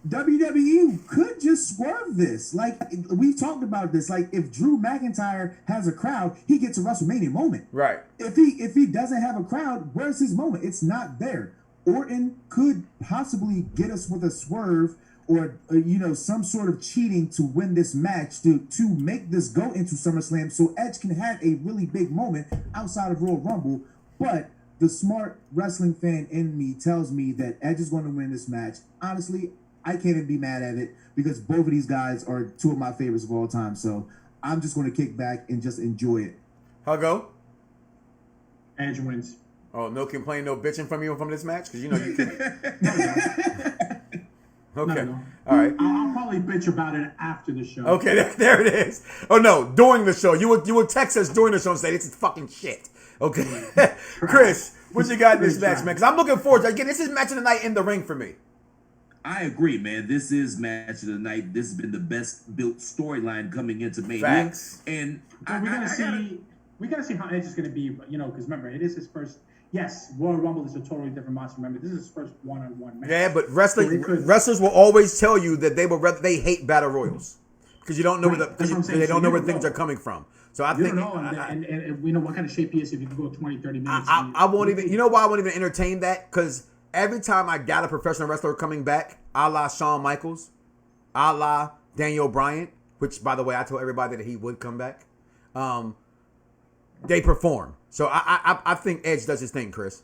WWE could just swerve this. Like, we talked about this. Like, if Drew McIntyre has a crowd, he gets a WrestleMania moment. Right. If he doesn't have a crowd, where's his moment? It's not there. Orton could possibly get us with a swerve or some sort of cheating to win this match to make this go into SummerSlam so Edge can have a really big moment outside of Royal Rumble. But the smart wrestling fan in me tells me that Edge is going to win this match. Honestly, I can't even be mad at it because both of these guys are 2 of my favorites of all time. So I'm just going to kick back and just enjoy it. How go? Edge wins. Oh, no complaining, no bitching from you from this match? Because you can. Okay. No. All right. I'll probably bitch about it after the show. Okay, there it is. Oh, no, during the show. You would text us during the show and say, this is fucking shit. Okay. Chris, what you got in this match, man? Because I'm looking forward to it. Again, this is match of the night in the ring for me. I agree, man. This is match of the night. This has been the best built storyline coming into Mania. Facts. And we gotta see how Edge is gonna be. Because remember, it is his first. Yes, Royal Rumble is a totally different monster. Remember, this is his first one-on-one match. Yeah, but wrestlers will always tell you that they hate battle royals because you don't know they don't know where things are coming from. So I think and we know what kind of shape he is if you can go 20, 30 minutes. I won't even. You know why I won't even entertain that? Because every time I got a professional wrestler coming back, a la Shawn Michaels, a la Daniel Bryan, which by the way I told everybody that he would come back. They perform. So I think Edge does his thing, Chris.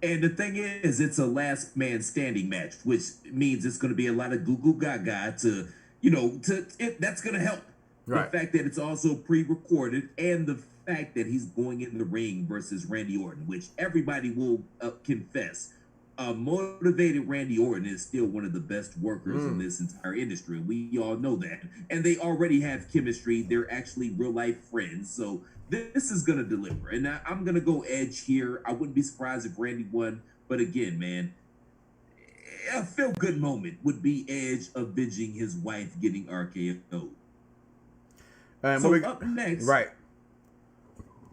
And the thing is, it's a last man standing match, which means it's going to be a lot of goo goo gaga that's going to help. Right. The fact that it's also pre-recorded and the fact that he's going in the ring versus Randy Orton, which everybody will confess. A motivated Randy Orton is still one of the best workers in this entire industry. We all know that. And they already have chemistry. They're actually real life friends. So this is going to deliver. And I'm going to go Edge here. I wouldn't be surprised if Randy won. But again, man, a feel-good moment would be Edge avenging his wife getting RKO'd. Up next, right,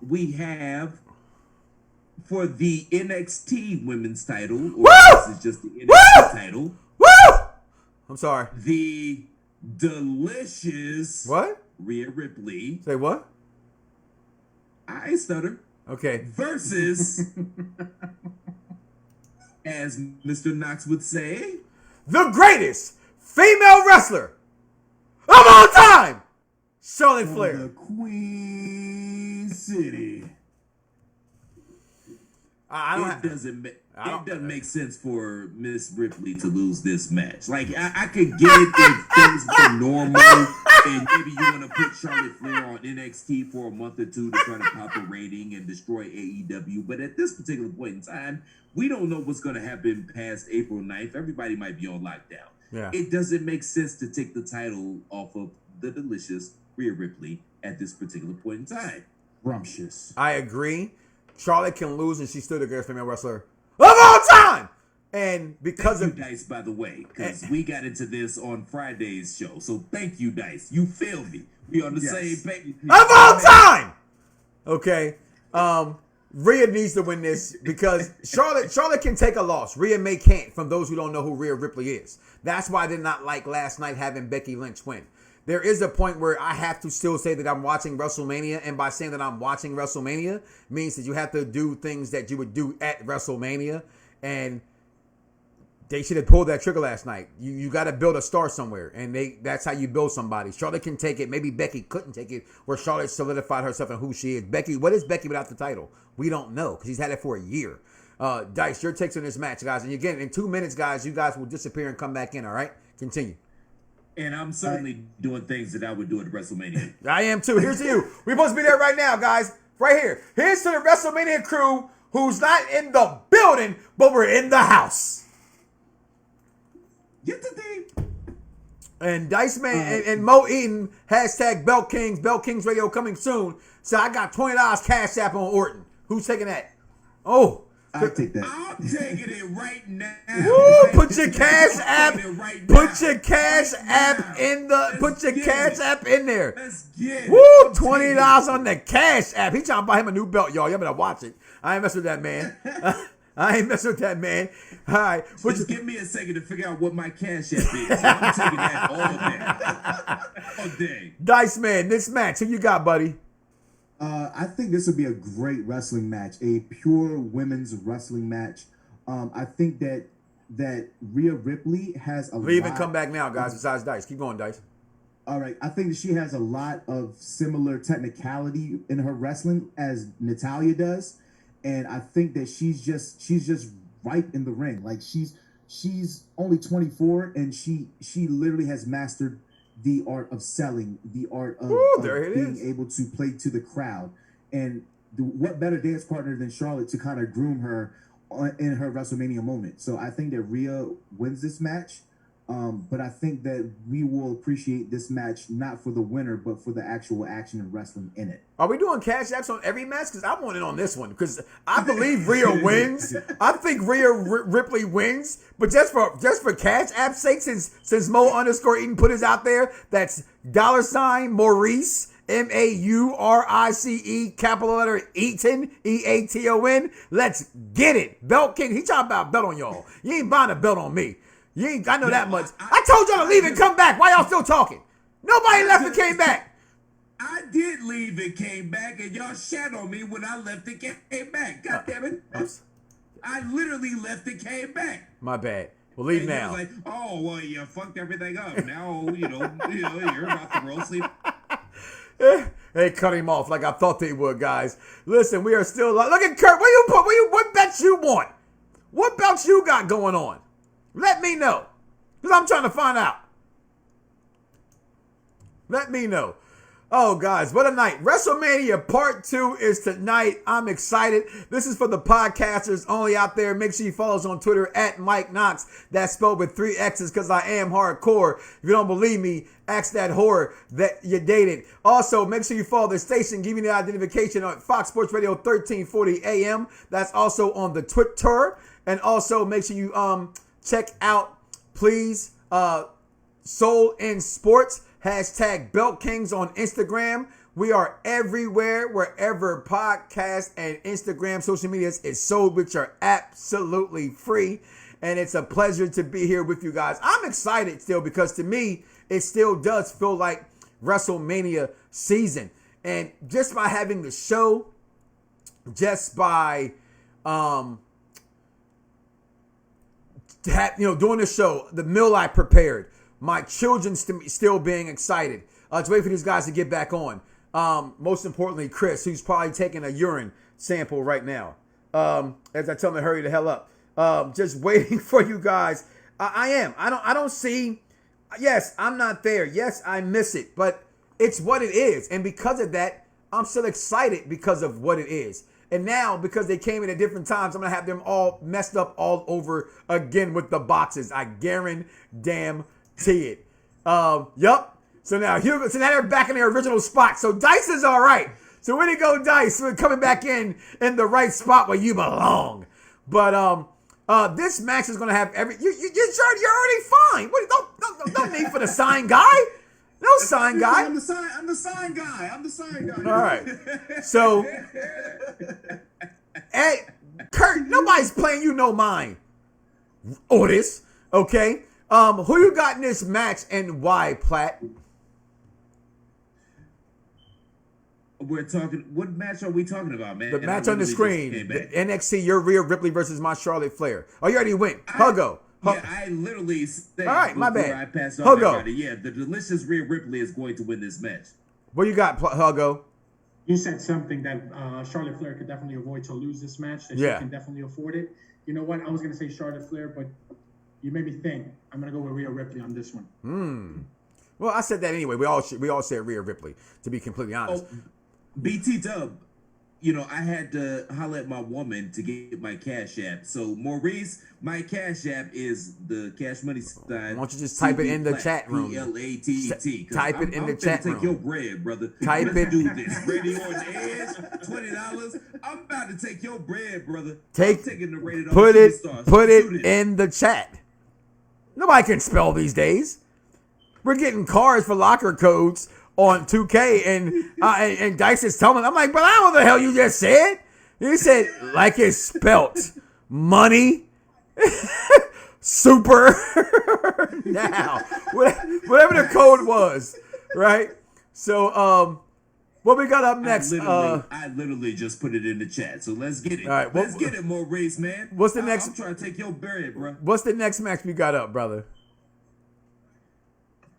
we have for the NXT Women's title, or this is just the NXT title. Woo! I'm sorry. The delicious Rhea Ripley. Say what? I stutter. Okay. Versus, as Mr. Knoxxx would say, the greatest female wrestler of all time, Charlotte Flair. The Queen City. It doesn't make sense for Miss Ripley to lose this match. Like, I could get it if things were normal and maybe you want to put Charlotte Flair on NXT for a month or two to try to pop a rating and destroy AEW. But at this particular point in time, we don't know what's going to happen past April 9th. Everybody might be on lockdown. Yeah. It doesn't make sense to take the title off of the delicious Rhea Ripley at this particular point in time. Rumptious. I agree. Charlotte can lose, and she's still the greatest female wrestler of all time. And because thank you, Dice, by the way, because we got into this on Friday's show. So thank you, Dice. You feel me. We on the same page. Of all time. Okay. Rhea needs to win this because Charlotte can take a loss. Rhea can't, from those who don't know who Rhea Ripley is. That's why I did not like last night having Becky Lynch win. There is a point where I have to still say that I'm watching WrestleMania, and by saying that I'm watching WrestleMania means that you have to do things that you would do at WrestleMania, and They should have pulled that trigger last night. You got to build a star somewhere, and that's how you build somebody. Charlotte can take it. Maybe Becky couldn't take it, where Charlotte solidified herself and who she is. Becky, what is Becky without the title? We don't know because she's had it for a year. Dice, your takes on this match, guys. And again, in 2 minutes, guys, you guys will disappear and come back in, all right? Continue. And I'm certainly doing things that I would do at WrestleMania. I am too. Here's to you. We're supposed to be there right now, guys. Right here. Here's to the WrestleMania crew who's not in the building, but we're in the house. Get the thing. And Dice Man and Mo Eaton, hashtag Belt Kings, Belt Kings Radio coming soon. So I got $20 cash app on Orton. Who's taking that? Oh. I take that. I'm taking it right now. Woo, put your cash app. Right Put your cash app in the. Put your cash app in there. Let's get Woo, it. $20 on the cash app. He trying to buy him a new belt, y'all. Y'all better watch it. I ain't messing with that man. I ain't messing with that man. All right. Just give me a second to figure out what my cash app is. I'm taking that all day. All day. Dice Man, this match. Who you got, buddy? I think this would be a great wrestling match, a pure women's wrestling match. I think that Rhea Ripley has a lot. We even come back now, guys, besides Dice. Keep going, Dice. All right. I think that she has a lot of similar technicality in her wrestling as Natalya does. And I think that she's just right in the ring. Like she's only 24 and she literally has mastered the art of selling, the art of, being able to play to the crowd. And what better dance partner than Charlotte to kind of groom her in her WrestleMania moment. So I think that Rhea wins this match. But I think that we will appreciate this match not for the winner, but for the actual action and wrestling in it. Are we doing cash apps on every match? Because I want it on this one. Because I believe Rhea wins. I think Rhea Ripley wins. But just for cash app sake, since Mo_Eaton put his out there, that's $ Maurice MAURICE capital letter Eaton EATON. Let's get it. Belt King. He talking about belt on y'all. You ain't buying a belt on me. You ain't. I know that much. I told y'all to leave and come back. Why y'all still talking? Nobody left and came back. I did leave and came back, and y'all shat on me when I left and came back. God damn it. I literally left and came back. My bad. We'll leave now. Like, oh, well, you fucked everything up. Now, you're about to roll sleep. They cut him off like I thought they would, guys. Listen, we are still. Look at Kurt. What bets you want? What belts you got going on? Let me know. Because I'm trying to find out. Let me know. Oh, guys, what a night. WrestleMania Part 2 is tonight. I'm excited. This is for the podcasters only out there. Make sure you follow us on Twitter at Mike Knoxxx. That's spelled with 3 X's because I am hardcore. If you don't believe me, ask that whore that you dated. Also, make sure you follow the station. Give me the identification on Fox Sports Radio 1340 AM. That's also on the Twitter. And also, make sure you check out, please, Soul in Sports. Hashtag Belt Kings on Instagram. We are everywhere, wherever podcast and Instagram social media is sold, which are absolutely free. And it's a pleasure to be here with you guys. I'm excited still because to me, it still does feel like WrestleMania season. And just by having the show, just by doing the show, the meal I prepared, my children still being excited. Let's wait for these guys to get back on. Most importantly, Chris, who's probably taking a urine sample right now. As I tell him to hurry the hell up. Just waiting for you guys. I am. I don't see. Yes, I'm not there. Yes, I miss it. But it's what it is. And because of that, I'm still excited because of what it is. And now, because they came in at different times, I'm going to have them all messed up all over again with the boxes. I guarantee it. Yup. So now they're back in their original spot. So Dice is all right. So when you go, Dice, we're coming back in the right spot where you belong. But this match is gonna have you're already fine. No need for the sign guy. No sign guy. I'm the sign guy. All right. So, hey, Kurt, nobody's playing you no mind. Otis, okay. Who you got in this match and why, Platt? What match are we talking about, man? The match on the screen. The NXT, your Rhea Ripley versus my Charlotte Flair. Oh, you already went. Huggo. Yeah, I literally said All right, my before bad. I passed on Hugo. everybody. Yeah, the delicious Rhea Ripley is going to win this match. What you got, Hugo? You said something that Charlotte Flair could definitely avoid to lose this match, that she can definitely afford it. You know what? I was going to say Charlotte Flair, but you made me think. I'm going to go with Rhea Ripley on this one. Well, I said that anyway. We all said Rhea Ripley, to be completely honest. Oh, BT Dub, you know, I had to holler at my woman to get my Cash App. So, Maurice, my Cash App is the Cash Money sign. Why don't you just type it in the chat room? PLATT. Type it in the chat room. Take your bread, brother. Type Let's it. do this. Randy Orton Edge, $20. I'm about to take your bread, brother. I'm taking the rated R Put superstars. it in the chat. Nobody can spell these days. We're getting cards for locker codes on 2K, and Dice is telling me, I'm like, but I don't know what the hell you just said. You said like it's spelt money, super now, whatever the code was, right? So, what we got up next? I literally just put it in the chat, so let's get it. All right, let's get it, Maurice, man. What's the next? I'm trying to take your bread, bro. What's the next match we got up, brother?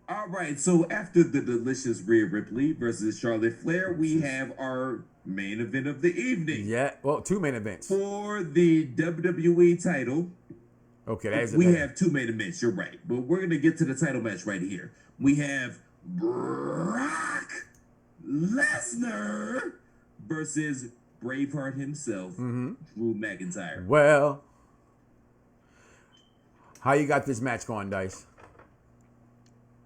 All right, so after the delicious Rhea Ripley versus Charlotte Flair, we have our main event of the evening. Yeah, well, two main events. For the WWE title, okay, that's we have two main events, you're right. But we're going to get to the title match right here. We have Brock Lesnar versus Braveheart himself, Drew McIntyre. Well, how you got this match going, Dice?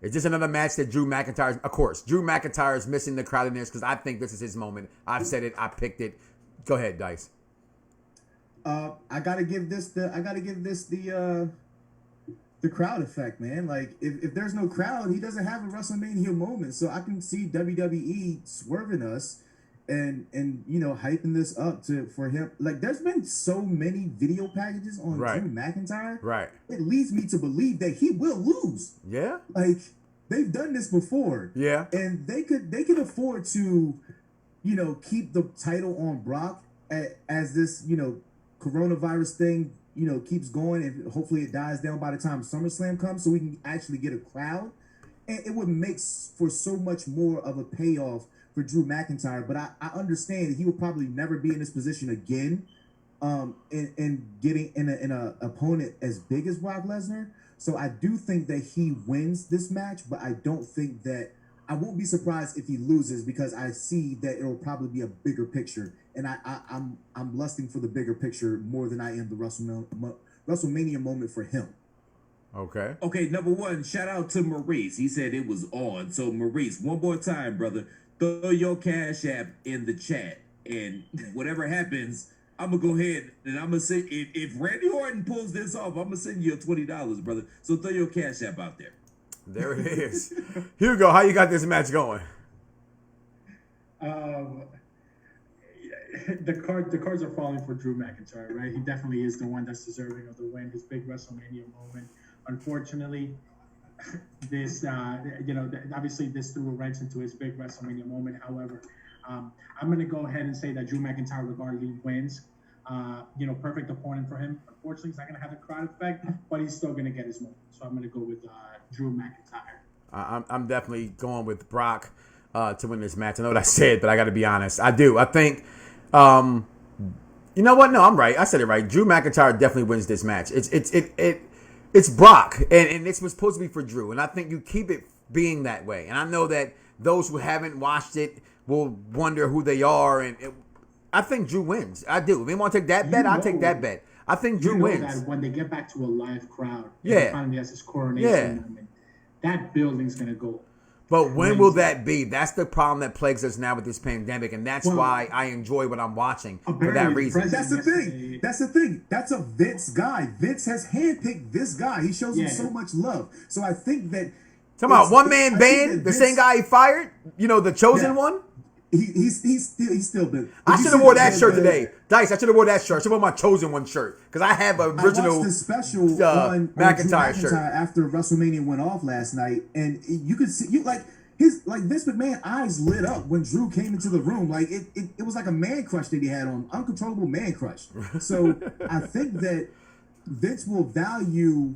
Is this another match that Drew McIntyre? Of course, Drew McIntyre is missing the crowd in this because I think this is his moment. I've said it. I picked it. Go ahead, Dice. I gotta give this the crowd effect, man. Like if there's no crowd, he doesn't have a WrestleMania moment. So I can see WWE swerving us and you know hyping this up for him. Like there's been so many video packages on Drew McIntyre. Right. It leads me to believe that he will lose. Yeah. Like they've done this before. Yeah. And they could afford to, you know, keep the title on Brock as this, you know, coronavirus thing, you know, keeps going, and hopefully it dies down by the time SummerSlam comes, so we can actually get a crowd. And it would make for so much more of a payoff for Drew McIntyre. But I understand he will probably never be in this position again, and getting in a opponent as big as Brock Lesnar. So I do think that he wins this match, but I don't think that I won't be surprised if he loses because I see that it'll probably be a bigger picture, and I'm lusting for the bigger picture more than I am the WrestleMania moment for him. Okay. Okay, number one, shout out to Maurice. He said it was on. So Maurice, one more time, brother, throw your Cash App in the chat, and whatever happens, I'm gonna go ahead and I'm gonna say if Randy Orton pulls this off, I'm gonna send you $20, brother. So throw your Cash App out there. There it is. Hugo, how you got this match going? The cards are falling for Drew McIntyre, right? He definitely is the one that's deserving of the win, his big WrestleMania moment. Unfortunately, this, obviously this threw a wrench into his big WrestleMania moment. However, I'm going to go ahead and say that Drew McIntyre regardless wins. Perfect opponent for him. Unfortunately, he's not going to have the crowd effect, but he's still going to get his moment. So I'm going to go with Drew McIntyre. I'm definitely going with Brock to win this match. I know what I said, but I got to be honest. I do. I think, you know what? No, I'm right. I said it right. Drew McIntyre definitely wins this match. It's Brock, and this was supposed to be for Drew, and I think you keep it being that way. And I know that those who haven't watched it will wonder who they are, and I think Drew wins. I do. If they want to take that bet, I'll take that bet. I think Drew wins. That when they get back to a live crowd, yeah, finally has his coronation moment, that building's gonna go. But when will that be? That's the problem that plagues us now with this pandemic, and that's why I enjoy what I'm watching for that reason. That's the thing. That's a Vince guy. Vince has handpicked this guy. He shows him so much love. So I think that talking about one man band, the same guy he fired, the chosen one. He's still been. I should have wore that shirt today, Dice. I should have wore that shirt. I should have worn my chosen one shirt because I have an original. I watched the special on McIntyre shirt after WrestleMania went off last night, and you could see Vince McMahon's eyes lit up when Drew came into the room. Like it was like a man crush that he had on, uncontrollable man crush. So I think that Vince will value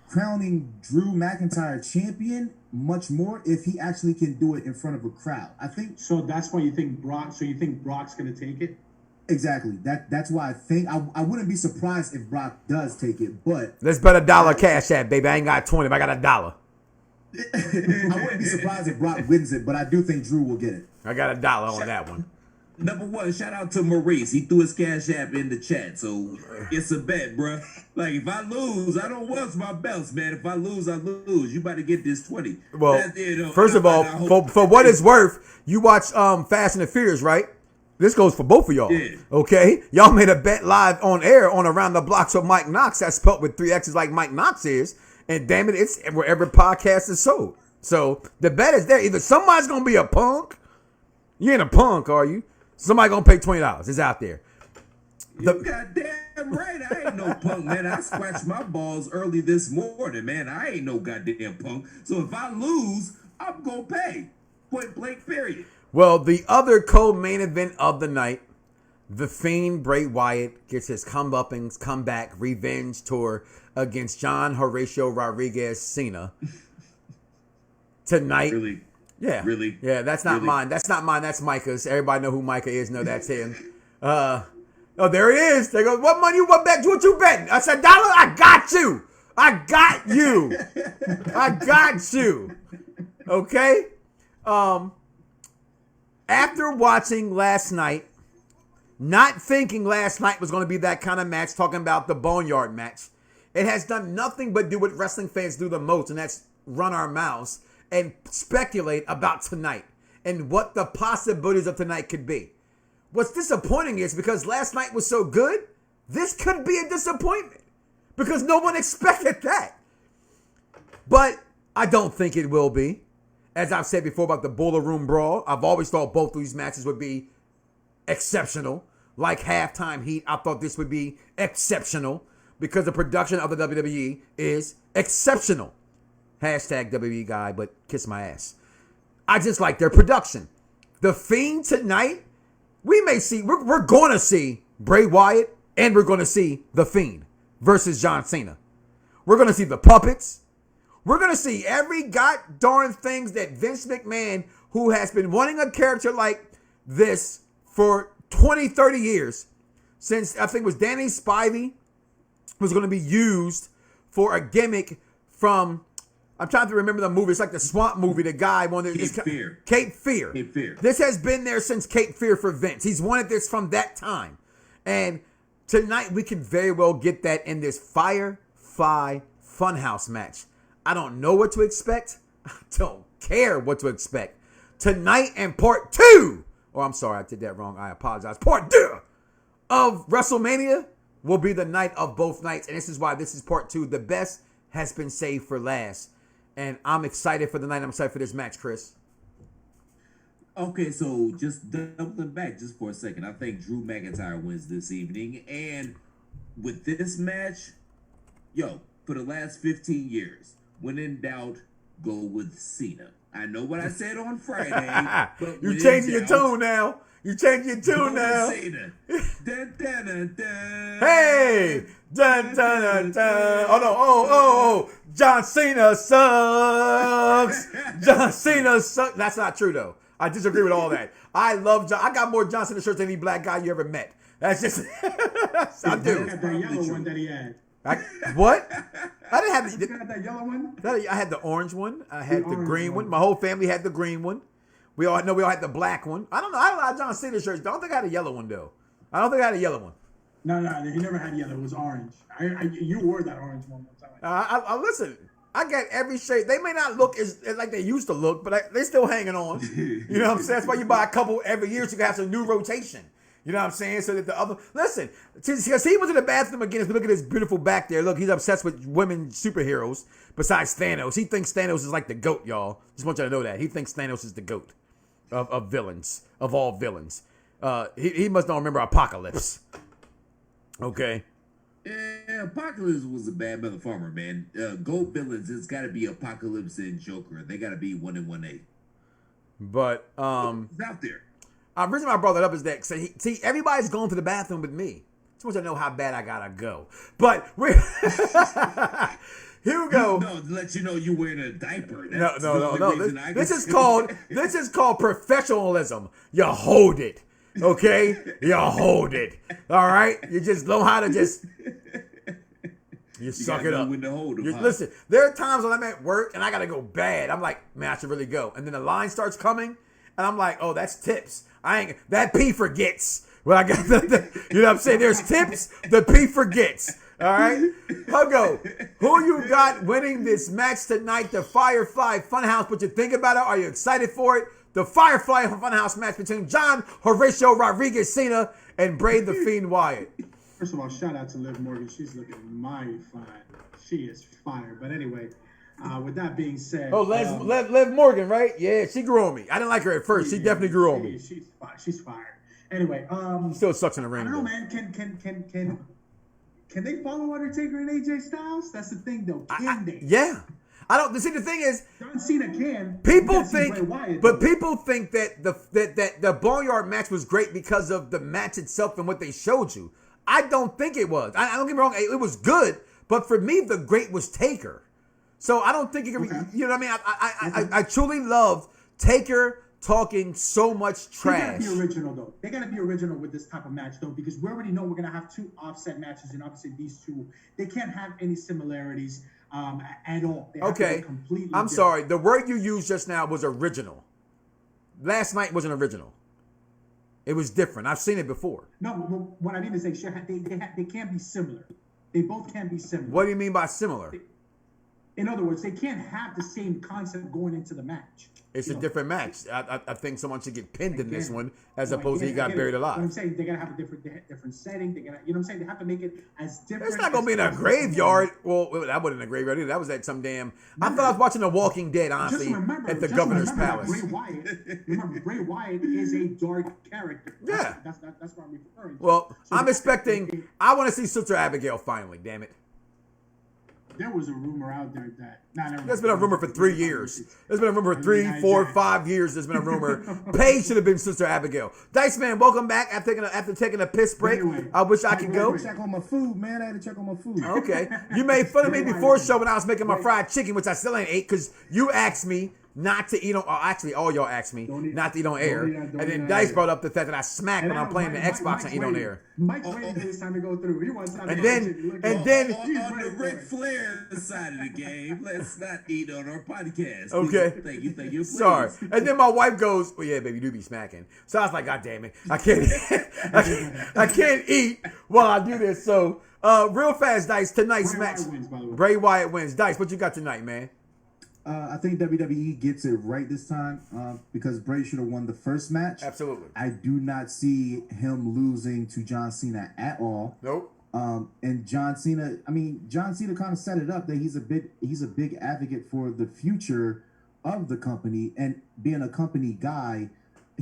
crowning Drew McIntyre champion much more if he actually can do it in front of a crowd. I think So that's why you think Brock. So you think Brock's gonna take it? exactly. That's why I think I wouldn't be surprised if Brock does take it, but Let's bet $1 cash app, baby. I ain't got 20, but I got $1. I wouldn't be surprised if Brock wins it. But I do think Drew will get it. I got $1 on that one. Number one, shout out to Maurice. He threw his cash app in the chat, so it's a bet, bruh. Like, if I lose, I don't want my belts, man. If I lose, I lose. You about to get this 20. Well, That's it, first of all, for what it's worth, you watch Fast and the Furious, right? This goes for both of y'all. Yeah. Okay? Y'all made a bet live on air on Around the Bloxxx with Mike Knoxxx. That's spelled with 3 X's like Mike Knoxxx is. And damn it, it's wherever podcast is sold. So the bet is there. Either somebody's going to be a punk. You ain't a punk, are you? Somebody going to pay $20. It's out there. You goddamn right. I ain't no punk, man. I scratched my balls early this morning, man. I ain't no goddamn punk. So if I lose, I'm going to pay. Point blank, period. Well, the other co-main event of the night, The Fiend Bray Wyatt gets his comeuppance, comeback, revenge tour against John Horatio Rodriguez Cena. Tonight. Really? Yeah. Really? Yeah, that's not Really? mine. That's not mine. That's Micah's. Everybody know who Micah is. No, that's him. Oh, there it is. They go, what money you want bet? What you betting? I said, $1. I got you. I got you. I got you. Okay? After watching last night, not thinking last night was going to be that kind of match, talking about the Boneyard match, it has done nothing but do what wrestling fans do the most, and that's run our mouths and speculate about tonight and what the possibilities of tonight could be. What's disappointing is because last night was so good, this could be a disappointment because no one expected that. But I don't think it will be. As I've said before about the Boiler Room Brawl, I've always thought both of these matches would be exceptional. Like Halftime Heat, I thought this would be exceptional because the production of the WWE is exceptional. Hashtag WWE guy, but kiss my ass. I just like their production. The Fiend tonight, we may see, we're going to see Bray Wyatt and we're going to see The Fiend versus John Cena. We're going to see the puppets. We're going to see every darn things that Vince McMahon, who has been wanting a character like this for 20, 30 years, since I think it was Danny Spivey, was going to be used for a gimmick from, I'm trying to remember the movie. It's like the Swamp movie, the guy wanted Cape Fear. Cape Fear. Cape Fear. This has been there since Cape Fear for Vince. He's wanted this from that time. And tonight we can very well get that in this Firefly Funhouse match. I don't know what to expect. I don't care what to expect. Tonight and part 2, or I'm sorry, I did that wrong. I apologize. Part 2 of WrestleMania will be the night of both nights. And this is why this is part 2. The best has been saved for last. And I'm excited for the night. I'm excited for this match, Chris. Okay, so just doubling back just for a second. I think Drew McIntyre wins this evening. And with this match, for the last 15 years, when in doubt, go with Cena. I know what I said on Friday. But You changing your tune now. You changing your tune now. Cena. Dun, dun, dun, dun. Hey! Dun, dun, dun, dun. Oh, no. Oh. John Cena sucks. John Cena sucks. That's not true, though. I disagree with all that. I love John. I got more John Cena shirts than any black guy you ever met. That's just... I do. That yellow one that he had. What? I didn't have You got that yellow one? I had the orange one. I had the orange green one. one. My whole family had the green one. We all had the black one. I don't know. I had a lot of John Cena shirts. I don't think I had a yellow one, though. I don't think I had a yellow one. No, he never had yellow. It was orange. You wore that orange one time. I listen. I got every shade. They may not look as like they used to look, but they're still hanging on. You know what I'm saying? That's why you buy a couple every year so you can have some new rotation. You know what I'm saying? So that the other... Listen, because he was in the bathroom again. If you look at his beautiful back there, look, he's obsessed with women superheroes besides Thanos. He thinks Thanos is like the GOAT, y'all. Just want you to know that. He thinks Thanos is the GOAT of villains, of all villains. He must not remember Apocalypse. Okay? Yeah, Apocalypse was a bad motherfucker, man. GOAT villains, it's got to be Apocalypse and Joker. They got to be 1 and 1A. But... It's out there. The reason I brought that up is that, see, everybody's going to the bathroom with me. Just want you to know how bad I gotta go. But we're here we go. No, to let you know you're wearing a diaper. No. That's the only reason I This can- is called professionalism. You hold it, okay? You hold it. All right. You just know how to just. You suck gotta it know up. when to hold 'em, huh? Listen, there are times when I'm at work and I gotta go bad. I'm like, man, I should really go. And then the line starts coming, and I'm like, oh, that's tips. That P forgets. Well, I got you know what I'm saying? There's tips. The P forgets. All right, Hugo, who you got winning this match tonight? The Firefly Funhouse. What you think about it? Are you excited for it? The Firefly Funhouse match between John Horatio Rodriguez Cena and Bray the Fiend Wyatt. First of all, shout out to Liv Morgan. She's looking mighty fine. She is fire. But anyway, with that being said, Oh, Liv Morgan, right? Yeah, she grew on me. I didn't like her at first. She definitely grew on me. She's fire. She's fire. Anyway, Still sucks in the ring. I don't know, though. man. Can they follow Undertaker and AJ Styles? That's the thing, though. Can they? Yeah. I don't. See, the thing is, John Cena can. people You gotta see think, Bray Wyatt, but though. people think that the Boneyard match was great because of the match itself and what they showed you. I don't think it was. I don't get me wrong. It was good, but for me, the great was Taker. So I don't think it can be. You know what I mean? I truly loved Taker talking so much trash. They gotta be original, though. They gotta be original with this type of match, though, because we already know we're gonna have two offset matches, and obviously these two, they can't have any similarities at all. They have to Okay, be completely I'm different. sorry. The word you used just now was original. Last night wasn't original. It was different. I've seen it before. No, what I mean to say, they can't be similar. They both can't be similar. What do you mean by similar? In other words, they can't have the same concept going into the match. It's a different match. I think someone should get pinned in this one as No, opposed to he got buried What I'm alive. saying, they gotta have a different setting. They gotta, you know what I'm saying? They have to make it as different. It's not going to be in a as graveyard. Well, that wasn't a graveyard either. That was at some damn... I thought I was watching The Walking Dead, honestly, at the governor's palace. Remember, Bray Wyatt is a dark character. Yeah. That's what I'm referring to. Well, So I'm expecting... I want to see Sister Abigail finally, damn it. there was a rumor out there that... There's been a rumor for 3 years. There's been a rumor for 3, 4, 5 years. There's been a rumor. Paige should have been Sister Abigail. Dice Man, welcome back after taking a piss break. Anyway, I wish I could I go. had to check on my food, man. I had to check on my food. Okay. You made fun of me before show when I was making my fried chicken, which I still ain't ate because you asked me not to eat on... Actually, all y'all asked me not to eat on air. And then Dice brought up the fact that I smack when I'm playing the Xbox and eat on air. Mike's waiting for this time to go through. He wants time to And go then- through. Look and at then- him. He's on ready the for Ric it. Flair side of the game, let's not eat on our podcast. Okay. Thank you, please. Sorry. And then my wife goes, well, yeah, baby, you do be smacking. So I was like, God damn it. I can't eat while I do this. So, real fast, Dice, tonight's Bray match. Wyatt wins, by the way. Bray Wyatt wins. Dice, what you got tonight, man? I think WWE gets it right this time because Bray should have won the first match. Absolutely. I do not see him losing to John Cena at all. Nope. And John Cena kind of set it up that he's a big advocate for the future of the company, and being a company guy,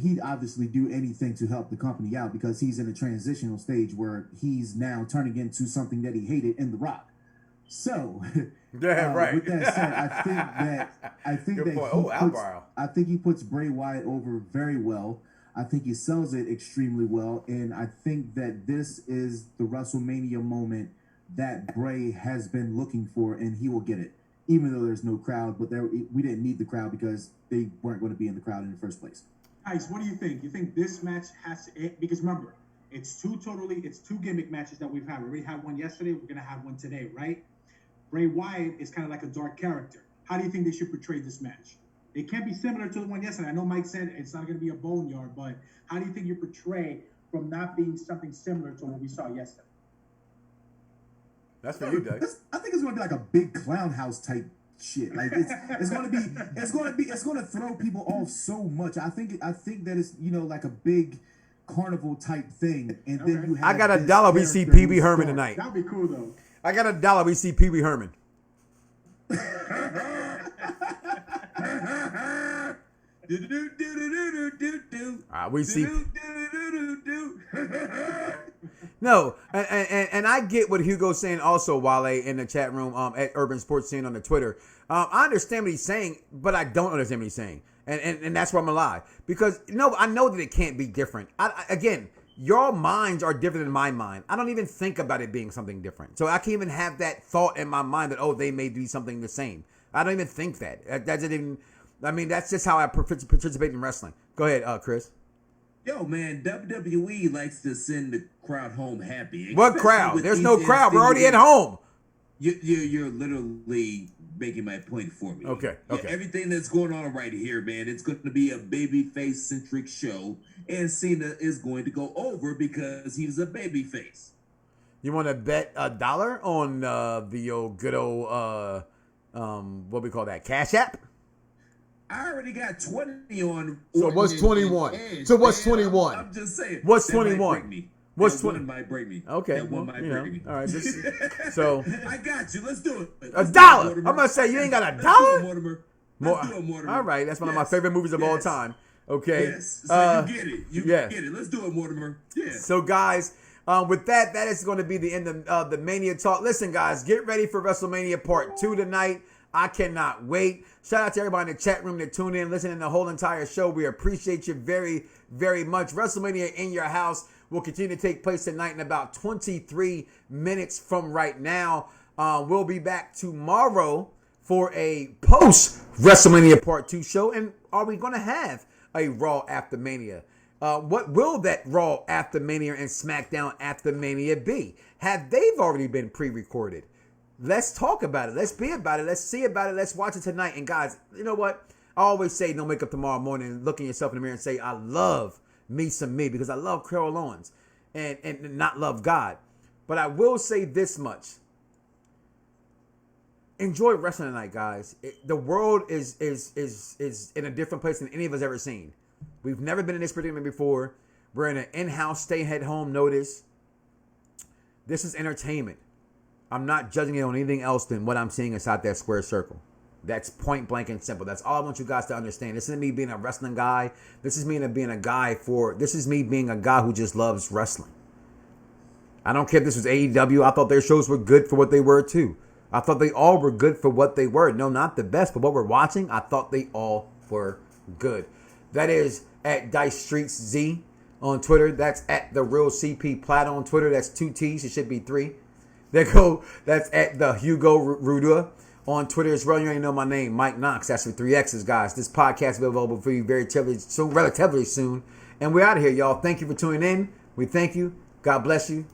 he'd obviously do anything to help the company out because he's in a transitional stage where he's now turning into something that he hated in The Rock. So, Yeah, right. With that said, I think Good that point. Oh, Alvaro. I think he puts Bray Wyatt over very well. I think he sells it extremely well, and I think that this is the WrestleMania moment that Bray has been looking for, and he will get it, even though there's no crowd. But we didn't need the crowd because they weren't going to be in the crowd in the first place. Ice, what do you think? You think this match has to... Because remember, it's two gimmick matches that we've had. We already had one yesterday. We're going to have one today, right? Bray Wyatt is kind of like a dark character. How do you think they should portray this match? It can't be similar to the one yesterday. I know Mike said it's not going to be a boneyard, but how do you think you portray from not being something similar to what we saw yesterday? That's for you, Dice. I think it's going to be like a big clown house type shit. Like it's going to throw people off so much. I think that it's like a big carnival type thing, and then you have. I got this $1 we see character Pee Wee who's Herman dark. tonight. That would be cool, though. I got $1 we see Pee Wee Herman. We see. No, and I get what Hugo's saying also, Wale, in the chat room at Urban Sports Scene on the Twitter. I understand what he's saying, but I don't understand what he's saying. And that's why I'm alive. Because, I know that it can't be different. Again, your minds are different than my mind. I don't even think about it being something different. So I can't even have that thought in my mind that, oh, they may do something the same. I don't even think that. That doesn't even, I mean, that's just how I participate in wrestling. Go ahead, Chris. Yo, man, WWE likes to send the crowd home happy. What crowd? There's no crowd. We're already at home. You're literally making my point for me. Okay. Yeah, everything that's going on right here, man, it's going to be a babyface-centric show, and Cena is going to go over because he's a babyface. You want to bet $1 on the old good old, what we call that, Cash App? I already got 20 on. So what's 21? So what's 21? I'm just saying. What's 21? What's 20? One might break me. Okay. That one might break me. All right. So I got you. Let's do it. $1. I'm gonna say you ain't got $1. Let's do it, Mortimer. All right. That's one of my favorite movies of all time. Okay. Yes. So you get it. You get it. Let's do it, Mortimer. Yeah. So guys, with that is going to be the end of the Mania talk. Listen, guys, get ready for WrestleMania Part 2 tonight. I cannot wait. Shout out to everybody in the chat room that tuned in, listening to the whole entire show. We appreciate you very, very much. WrestleMania in your house will continue to take place tonight in about 23 minutes from right now. We'll be back tomorrow for a post-WrestleMania Part 2 show. And are we going to have a Raw After Mania? What will that Raw After Mania and SmackDown After Mania be? Have they already been pre-recorded? Let's talk about it. Let's be about it. Let's see about it. Let's watch it tonight. And guys, you know what? I always say don't wake up tomorrow morning and look in yourself in the mirror and say, I love me some me, because I love Carol Owens and not love God. But I will say this much. Enjoy wrestling tonight, guys. The world is in a different place than any of us ever seen. We've never been in this predicament before. We're in an in-house, stay-at-home notice. This is entertainment. I'm not judging it on anything else than what I'm seeing inside that square circle. That's point blank and simple. That's all I want you guys to understand. This isn't me being a wrestling guy. This is me being a guy who just loves wrestling. I don't care if this was AEW. I thought their shows were good for what they were too. I thought they all were good for what they were. No, not the best, but what we're watching, I thought they all were good. That is at Dice Streets Z on Twitter. That's at the Real CP Platt on Twitter. That's 2 T's. It should be 3. That's at the Hugo Rudua on Twitter as well. You already know my name, Mike Knoxxx. That's with 3 X's, guys. This podcast will be available for you relatively soon. And we're out of here, y'all. Thank you for tuning in. We thank you. God bless you.